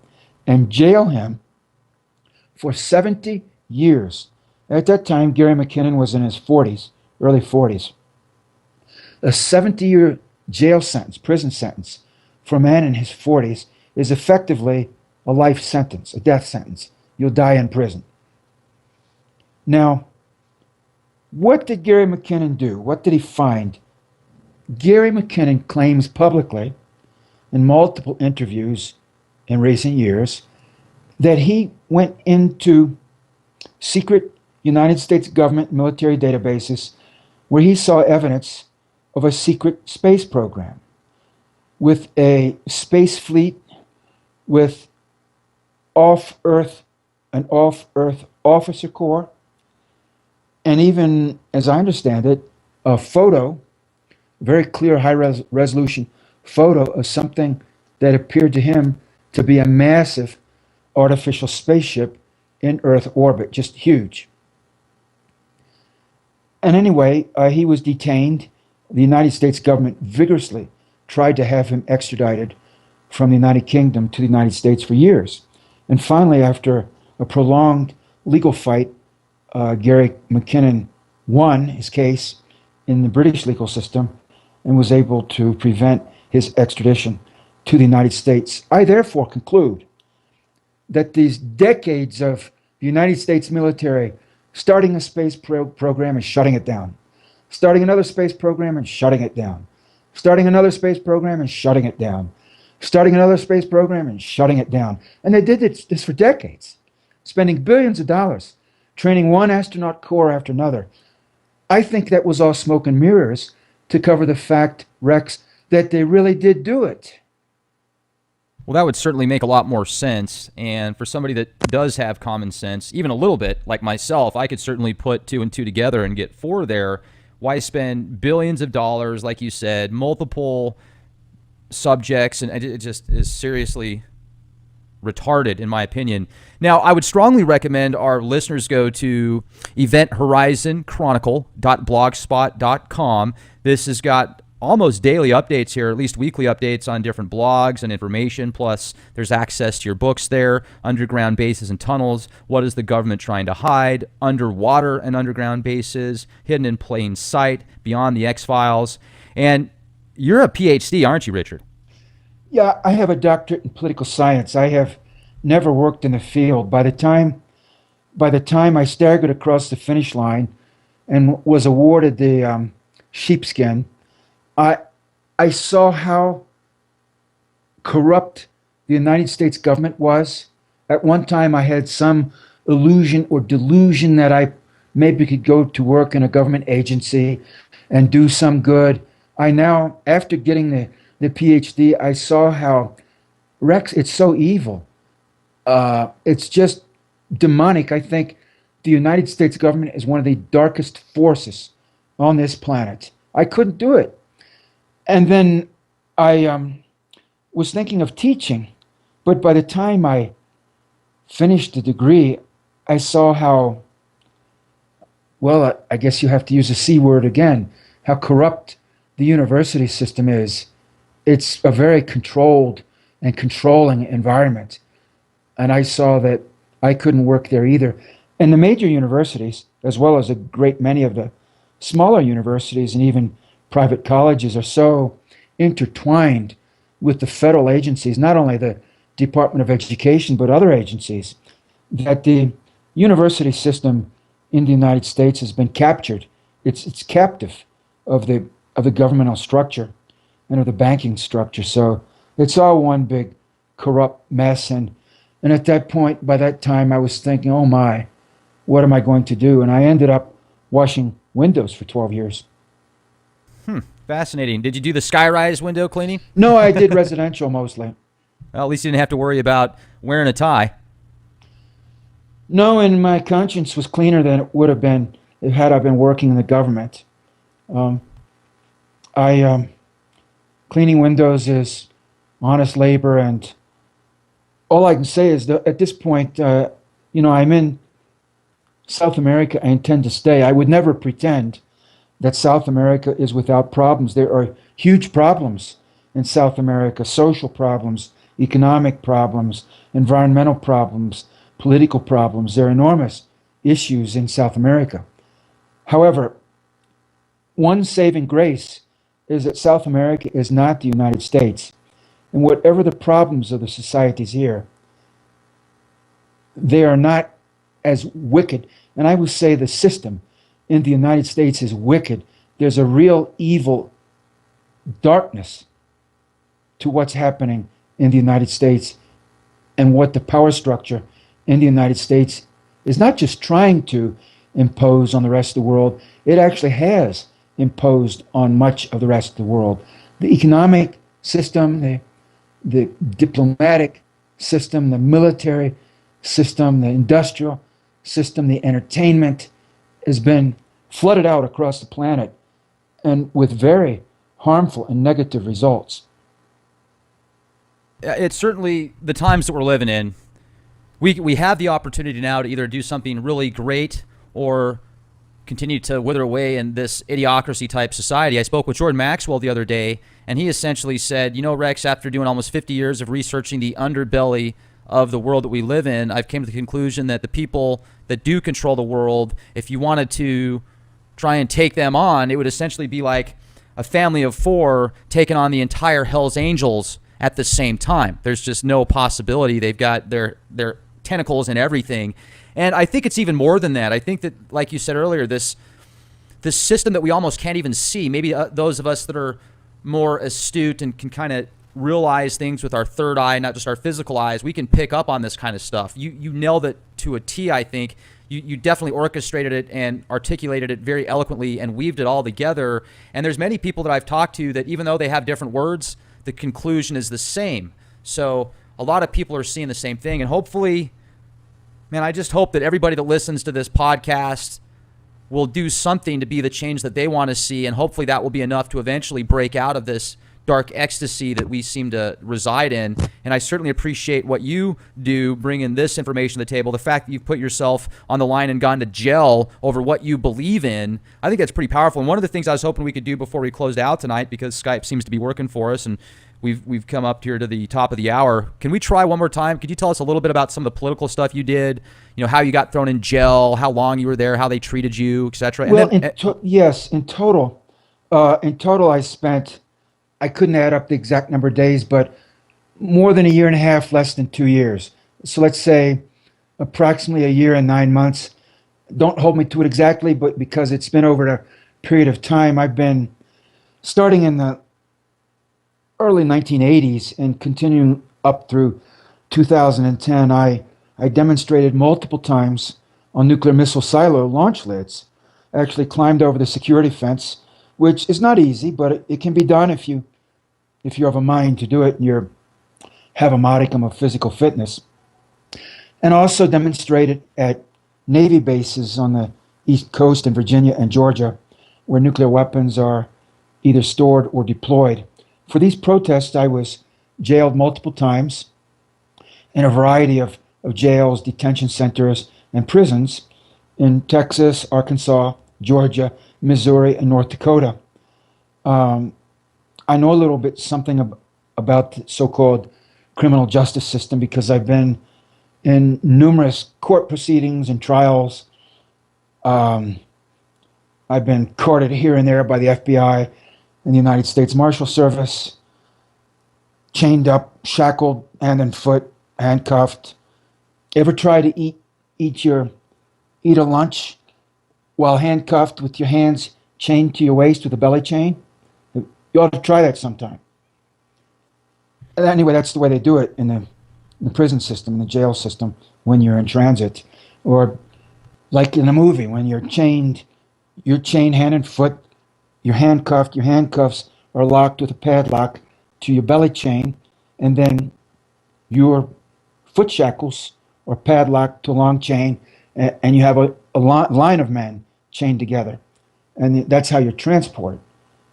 B: and jail him for 70 years. At that time, Gary McKinnon was in his 40s, early 40s. A 70-year jail sentence, prison sentence, for a man in his 40s is effectively a life sentence, a death sentence. You'll die in prison. Now, what did Gary McKinnon do? What did he find? Gary McKinnon claims publicly in multiple interviews in recent years that he went into secret United States government military databases where he saw evidence of a secret space program with a space fleet, with an off-Earth officer corps, and even, as I understand it, a photo, very clear, high-resolution photo of something that appeared to him to be a massive artificial spaceship in Earth orbit, just huge. And anyway, he was detained. The United States government vigorously tried to have him extradited from the United Kingdom to the United States for years. And finally, after a prolonged legal fight, Gary McKinnon won his case in the British legal system and was able to prevent his extradition to the United States. I therefore conclude that these decades of the United States military starting a space program and shutting it down, starting another space program and shutting it down, starting another space program and shutting it down, starting another space program and shutting it down. And they did this for decades, spending billions of dollars, training one astronaut corps after another. I think that was all smoke and mirrors to cover the fact, Rex, that they really did do it.
A: Well, that would certainly make a lot more sense. And for somebody that does have common sense, even a little bit, like myself, I could certainly put two and two together and get four there. Why spend billions of dollars, like you said, multiple subjects, and it just is seriously retarded, in my opinion. Now, I would strongly recommend our listeners go to eventhorizonChronicle.blogspot.com. This has got almost daily updates here, at least weekly updates on different blogs and information. Plus, there's access to your books there, underground bases and tunnels, what is the government trying to hide, underwater and underground bases, hidden in plain sight, beyond the X-Files. And you're a PhD, aren't you, Richard?
B: Yeah, I have a doctorate in political science. I have never worked in the field. By the time I staggered across the finish line and was awarded the sheepskin, I saw how corrupt the United States government was. At one time, I had some illusion or delusion that I maybe could go to work in a government agency and do some good. I now, after getting the PhD, I saw how, Rex, it's so evil. It's just demonic. I think the United States government is one of the darkest forces on this planet. I couldn't do it. And then I was thinking of teaching, but by the time I finished the degree, I saw how, well, I guess you have to use the C word again, how corrupt the university system is. It's a very controlled and controlling environment. And I saw that I couldn't work there either. And the major universities, as well as a great many of the smaller universities and even private colleges, are so intertwined with the federal agencies, not only the Department of Education, but other agencies, that the university system in the United States has been captured. It's captive of the governmental structure and of the banking structure. So it's all one big corrupt mess. And at that point, by that time, I was thinking, oh my, what am I going to do? And I ended up washing windows for 12 years.
A: Fascinating. Did you do the skyrise window cleaning?
B: No, I did residential mostly.
A: Well, at least you didn't have to worry about wearing a tie.
B: No, and my conscience was cleaner than it would have been had I been working in the government. Cleaning windows is honest labor, and all I can say is that at this point, I'm in South America. I intend to stay. I would never pretend that South America is without problems. There are huge problems in South America: social problems, economic problems, environmental problems, political problems. There are enormous issues in South America. However, one saving grace is that South America is not the United States. And whatever the problems of the societies here, they are not as wicked. And I would say the system in the United States is wicked. There's a real evil darkness to what's happening in the United States and what the power structure in the United States is not just trying to impose on the rest of the world, it actually has imposed on much of the rest of the world. The economic system, the diplomatic system, the military system, the industrial system, the entertainment has been flooded out across the planet and with very harmful and negative results.
A: It's certainly the times that we're living in. We have the opportunity now to either do something really great or continue to wither away in this idiocracy type society. I spoke with Jordan Maxwell the other day, and he essentially said, Rex, after doing almost 50 years of researching the underbelly of the world that we live in, I've came to the conclusion that the people that do control the world, if you wanted to try and take them on, it would essentially be like a family of four taking on the entire Hell's Angels at the same time. There's just no possibility. They've got their tentacles and everything. And I think it's even more than that. I think that, like you said earlier, this system that we almost can't even see, maybe those of us that are more astute and can kind of realize things with our third eye, not just our physical eyes, we can pick up on this kind of stuff. You nailed it to a T, I think. You definitely orchestrated it and articulated it very eloquently and weaved it all together. And there's many people that I've talked to that even though they have different words, the conclusion is the same. So a lot of people are seeing the same thing. And hopefully, man, I just hope that everybody that listens to this podcast will do something to be the change that they want to see. And hopefully that will be enough to eventually break out of this dark ecstasy that we seem to reside in. And I certainly appreciate what you do, bringing this information to the table. The fact that you've put yourself on the line and gone to jail over what you believe in, I think that's pretty powerful. And one of the things I was hoping we could do before we closed out tonight, because Skype seems to be working for us and we've come up here to the top of the hour. Can we try one more time? Could you tell us a little bit about some of the political stuff you did? How you got thrown in jail, how long you were there, how they treated you, etc.
B: Well, yes, in total, I spent, I couldn't add up the exact number of days, but more than a year and a half, less than 2 years. So let's say approximately a year and 9 months. Don't hold me to it exactly, but because it's been over a period of time, I've been starting in the early 1980s and continuing up through 2010. I demonstrated multiple times on nuclear missile silo launch lids. I actually climbed over the security fence, which is not easy, but it can be done if you have a mind to do it and you have a modicum of physical fitness. And also demonstrated at Navy bases on the East Coast in Virginia and Georgia, where nuclear weapons are either stored or deployed. For these protests, I was jailed multiple times in a variety of jails, detention centers, and prisons in Texas, Arkansas, Georgia, Missouri, and North Dakota. I know a little bit something about the so-called criminal justice system because I've been in numerous court proceedings and trials. I've been courted here and there by the FBI and the United States Marshal Service, chained up, shackled, hand and foot, handcuffed. Ever try to eat a lunch while handcuffed with your hands chained to your waist with a belly chain? You ought to try that sometime. Anyway, that's the way they do it in the prison system, in the jail system, when you're in transit. Or like in a movie, when you're chained hand and foot, you're handcuffed, your handcuffs are locked with a padlock to your belly chain, and then your foot shackles are padlocked to a long chain, and you have a line of men chained together. And that's how you're transported.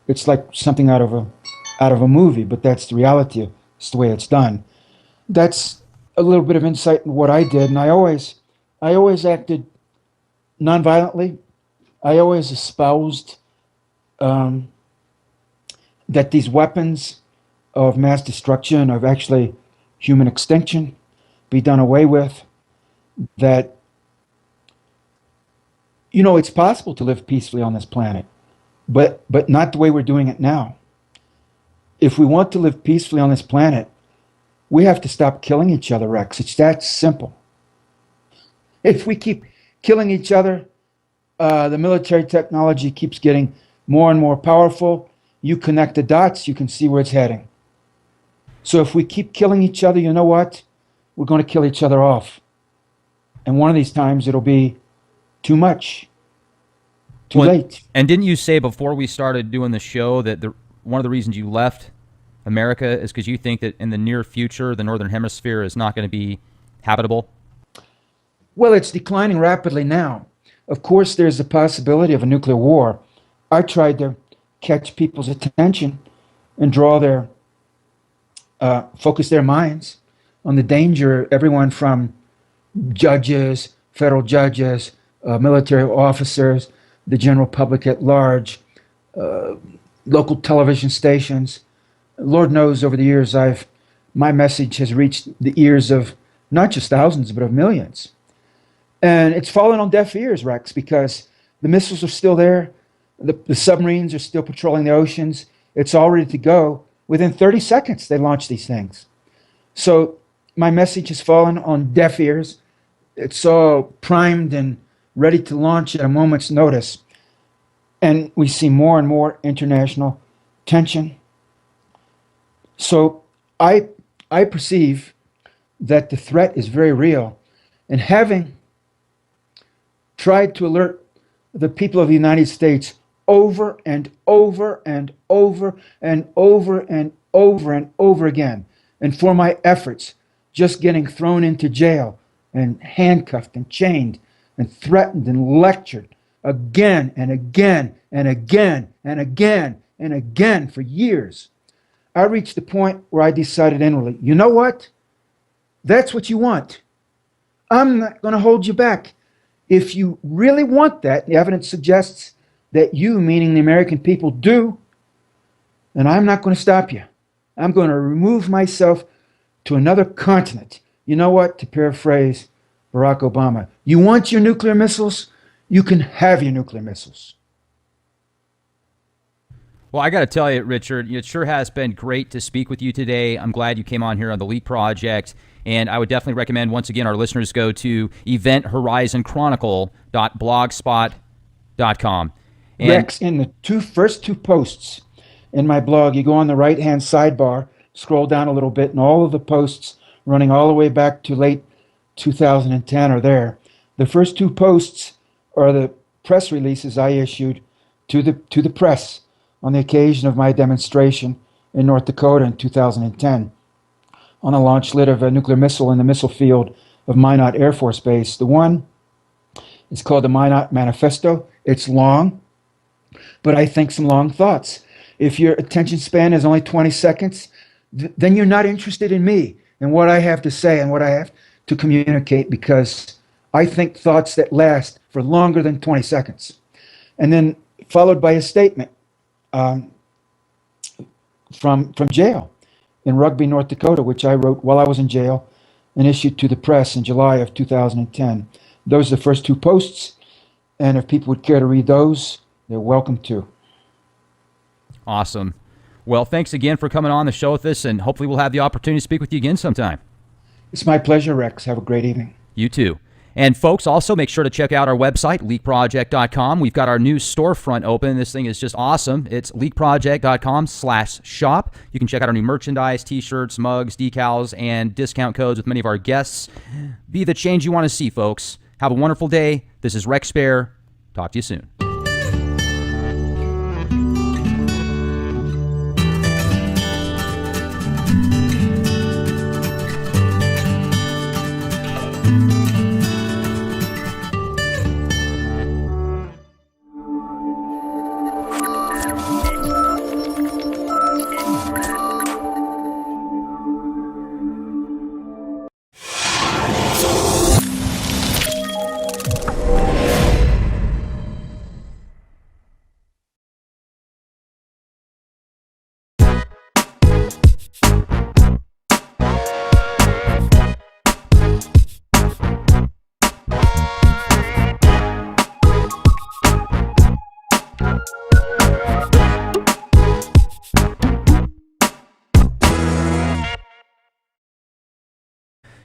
B: It's like something out of a movie, but that's the reality. It's the way it's done. That's a little bit of insight into what I did, and I always acted nonviolently. I always espoused that these weapons of mass destruction, of actually human extinction, be done away with. That it's possible to live peacefully on this planet, but not the way we're doing it now. If we want to live peacefully on this planet, we have to stop killing each other, Rex. It's that simple. If we keep killing each other, the military technology keeps getting more and more powerful. You connect the dots, you can see where it's heading. So if we keep killing each other, you know what? we're going to kill each other off. And one of these times it'll be too much, too late.
A: And didn't you say before we started doing the show that one of the reasons you left America is because you think that in the near future, the Northern Hemisphere is not going to be habitable?
B: Well, it's declining rapidly now. Of course, there's the possibility of a nuclear war. I tried to catch people's attention and draw their, focus their minds on the danger. Everyone from judges, federal judges, military officers, the general public at large, local television stations. Lord knows over the years my message has reached the ears of not just thousands, but of millions. And it's fallen on deaf ears, Rex, because the missiles are still there. The submarines are still patrolling the oceans. It's all ready to go. Within 30 seconds, they launch these things. So my message has fallen on deaf ears. It's all primed and ready to launch at a moment's notice. And we see more and more international tension. So I perceive that the threat is very real. And having tried to alert the people of the United States over and over and over and over and over and over again, and for my efforts, just getting thrown into jail and handcuffed and chained and threatened and lectured again and again and again and again and again for years, I reached the point where I decided inwardly, you know what? That's what you want. I'm not going to hold you back. If you really want that, the evidence suggests that you, meaning the American people, do, then I'm not going to stop you. I'm going to remove myself to another continent. You know what? To paraphrase Barack Obama, you want your nuclear missiles? You can have your nuclear missiles.
A: Well, I got to tell you, Richard, it sure has been great to speak with you today. I'm glad you came on here on the Leap Project. And I would definitely recommend, once again, our listeners go to eventhorizon.blogspot.com.
B: Rex, in the first two posts in my blog, you go on the right-hand sidebar, scroll down a little bit, and all of the posts running all the way back to late 2010 are there. The first two posts are the press releases I issued to the press on the occasion of my demonstration in North Dakota in 2010 on a launch lit of a nuclear missile in the missile field of Minot Air Force Base. The one is called the Minot Manifesto. It's long, but I think some long thoughts. If your attention span is only 20 seconds, then you're not interested in me and what I have to say and what I have to communicate, because I think thoughts that last for longer than 20 seconds. And then followed by a statement from jail in Rugby, North Dakota, which I wrote while I was in jail and issued to the press in July of 2010. Those are the first two posts, and if people would care to read those, they're welcome to.
A: Awesome. Well, thanks again for coming on the show with us, and hopefully we'll have the opportunity to speak with you again sometime.
B: It's my pleasure, Rex. Have a great evening.
A: You too. And folks, also make sure to check out our website, leakproject.com. We've got our new storefront open. This thing is just awesome. It's leakproject.com/shop. You can check out our new merchandise, t-shirts, mugs, decals, and discount codes with many of our guests. Be the change you want to see, folks. Have a wonderful day. This is Rex Bear. Talk to you soon.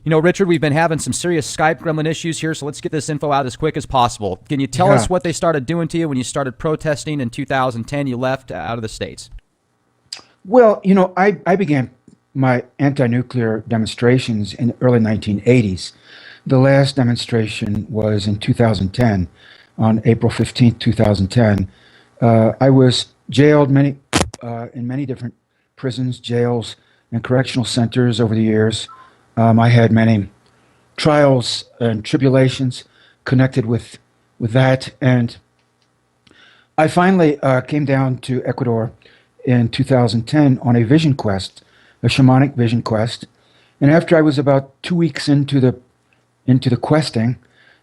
A: You know, Richard, we've been having some serious Skype gremlin issues here, so let's get this info out as quick as possible. Can you tell us what they started doing to you when you started protesting in 2010? You left out of the States.
B: Well, you know, I began my anti-nuclear demonstrations in the early 1980s. The last demonstration was in 2010, on April 15th, 2010. I was jailed in many different prisons, jails, and correctional centers over the years. I had many trials and tribulations connected with that, and I finally came down to Ecuador in 2010 on a vision quest, a shamanic vision quest. And after I was about 2 weeks into the questing,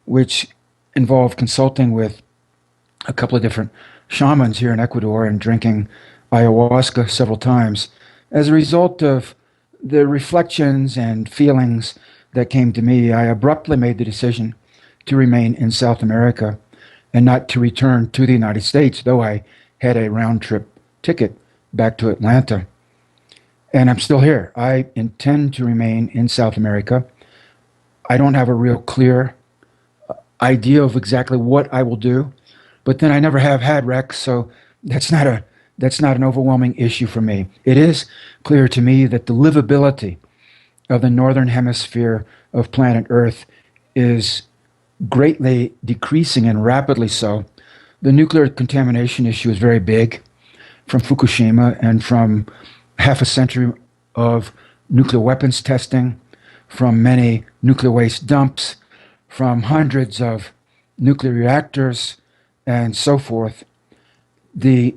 B: which involved consulting with a couple of different shamans here in Ecuador and drinking ayahuasca several times, as a result of the reflections and feelings that came to me, I abruptly made the decision to remain in South America and not to return to the United States, though I had a round trip ticket back to Atlanta. And I'm still here. I intend to remain in South America. I don't have a real clear idea of exactly what I will do, but then I never have had Rex, so that's not an overwhelming issue for me. It is clear to me that the livability of the northern hemisphere of planet Earth is greatly decreasing, and rapidly so. The nuclear contamination issue is very big, from Fukushima and from half a century of nuclear weapons testing, from many nuclear waste dumps, from hundreds of nuclear reactors, and so forth. The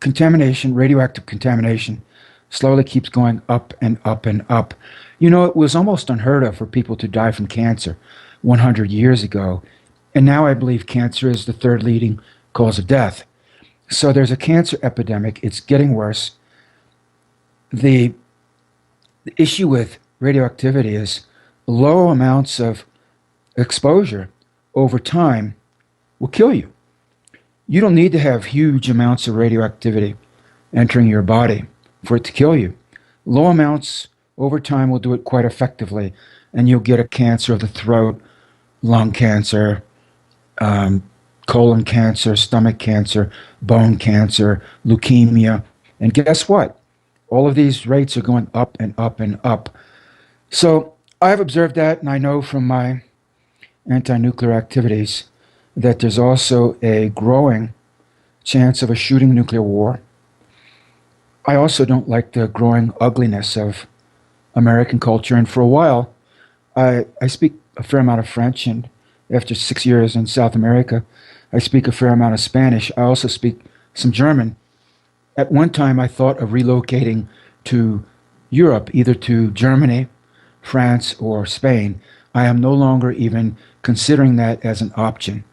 B: contamination, radioactive contamination, slowly keeps going up and up and up. You know, it was almost unheard of for people to die from cancer 100 years ago, and now I believe cancer is the third leading cause of death. So there's a cancer epidemic. It's getting worse. The issue with radioactivity is low amounts of exposure over time will kill you. You don't need to have huge amounts of radioactivity entering your body for it to kill you. Low amounts over time will do it quite effectively, and you'll get a cancer of the throat, lung cancer, colon cancer, stomach cancer, bone cancer, leukemia. And guess what? All of these rates are going up and up and up. So I've observed that, and I know from my anti-nuclear activities that there's also a growing chance of a shooting nuclear war. I also don't like the growing ugliness of American culture, and for a while, I speak a fair amount of French, and after 6 years in South America, I speak a fair amount of Spanish. I also speak some German. At one time, I thought of relocating to Europe, either to Germany, France, or Spain. I am no longer even considering that as an option.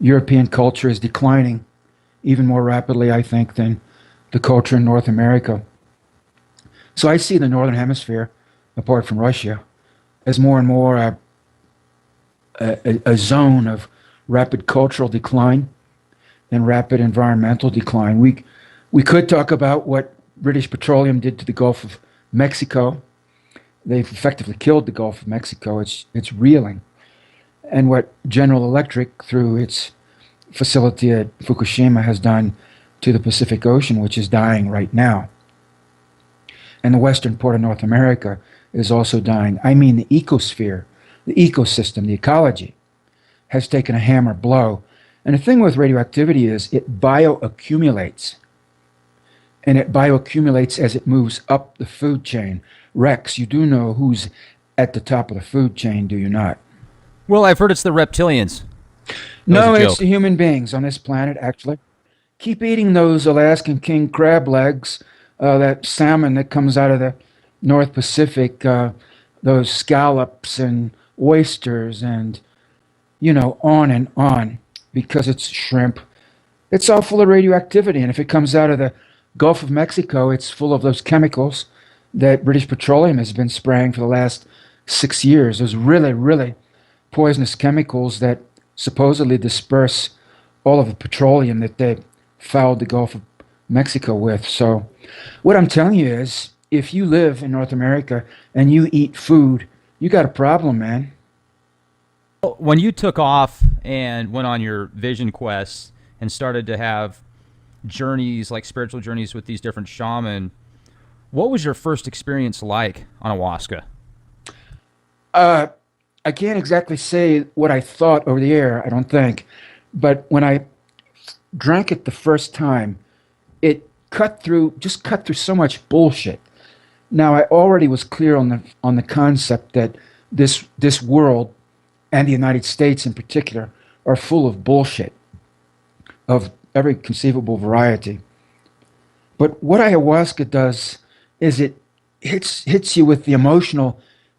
B: European culture is declining even more rapidly, I think, than the culture in North America. So I see the Northern Hemisphere, apart from Russia, as more and more a zone of rapid cultural decline and rapid environmental decline. We could talk about what British Petroleum did to the Gulf of Mexico. They've effectively killed the Gulf of Mexico. It's reeling. And what General Electric, through its facility at Fukushima, has done to the Pacific Ocean, which is dying right now. And the western part of North America is also dying. I mean, the ecosphere, the ecosystem, the ecology has taken a hammer blow. And the thing with radioactivity is it bioaccumulates. And it bioaccumulates as it moves up the food chain. Rex, you do know who's at the top of the food chain, do you not?
A: Well, I've heard it's the reptilians.
B: No, it's the human beings on this planet, actually. Keep eating those Alaskan king crab legs, that salmon that comes out of the North Pacific, those scallops and oysters and, on, because it's shrimp. It's all full of radioactivity, and if it comes out of the Gulf of Mexico, it's full of those chemicals that British Petroleum has been spraying for the last 6 years. Those really, really poisonous chemicals that supposedly disperse all of the petroleum that they fouled the Gulf of Mexico with. So what I'm telling you is, if you live in North America and you eat food, you got a problem, man.
A: When you took off and went on your vision quests and started to have journeys, like spiritual journeys with these different shaman, What was your first experience like on ayahuasca?
B: Uh, I can't exactly say what I thought over the air, I don't think. But when I drank it the first time, it just cut through so much bullshit. Now I already was clear on the concept that this world and the United States in particular are full of bullshit of every conceivable variety. But what ayahuasca does is it hits you with the emotional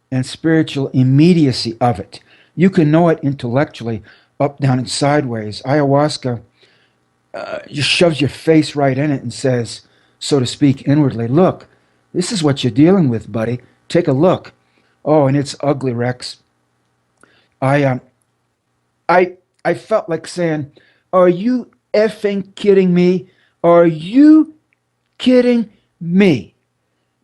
B: and spiritual immediacy of it. You can know it intellectually, up, down, and sideways. Ayahuasca just shoves your face right in it and says, so to speak, inwardly, look, this is what you're dealing with, buddy. Take a look. Oh, and it's ugly, Rex. I I felt like saying, are you effing kidding me? Are you kidding me?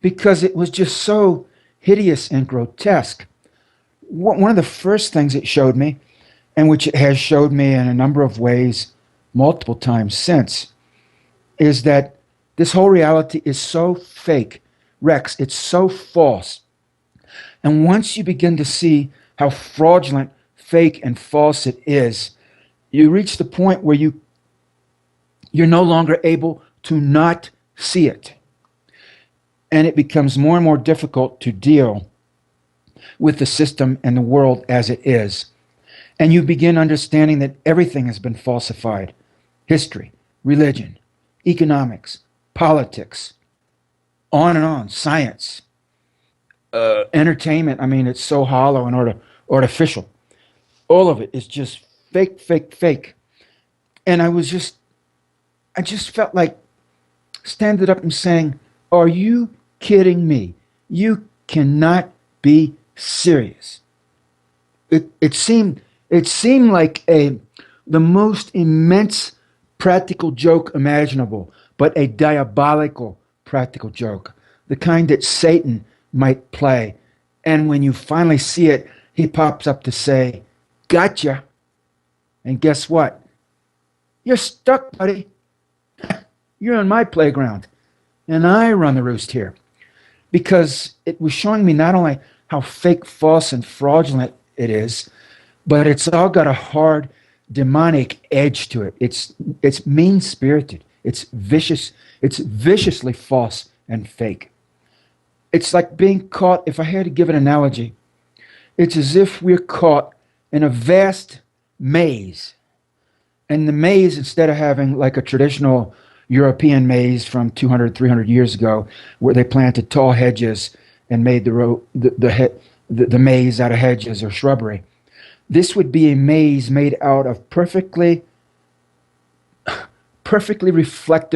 B: Because it was just so hideous and grotesque. One of the first things it showed me, and which it has showed me in a number of ways multiple times since, is that this whole reality is so fake. Rex, it's so false. And once you begin to see how fraudulent, fake, and false it is, you reach the point where you're no longer able to not see it. And it becomes more and more difficult to deal with the system and the world as it is. And you begin understanding that everything has been falsified. History, religion, economics, politics, on and on, science, entertainment. I mean, it's so hollow and artificial. All of it is just fake, fake, fake. And I just felt like standing up and saying, are you kidding me? You cannot be serious. It seemed like the most immense practical joke imaginable, but a diabolical practical joke, the kind that Satan might play. And when you finally see it, he pops up to say, gotcha. And guess what? You're stuck, buddy. You're on my playground. And I run the roost here. Because it was showing me not only how fake, false, and fraudulent it is, but it's all got a hard, demonic edge to it. It's mean-spirited. It's vicious. It's viciously false and fake. It's like being caught, if I had to give an analogy, it's as if we're caught in a vast maze. And the maze, instead of having like a traditional European maze from 200, 300 years ago, where they planted tall hedges and made the maze out of hedges or shrubbery, this would be a maze made out of perfectly reflective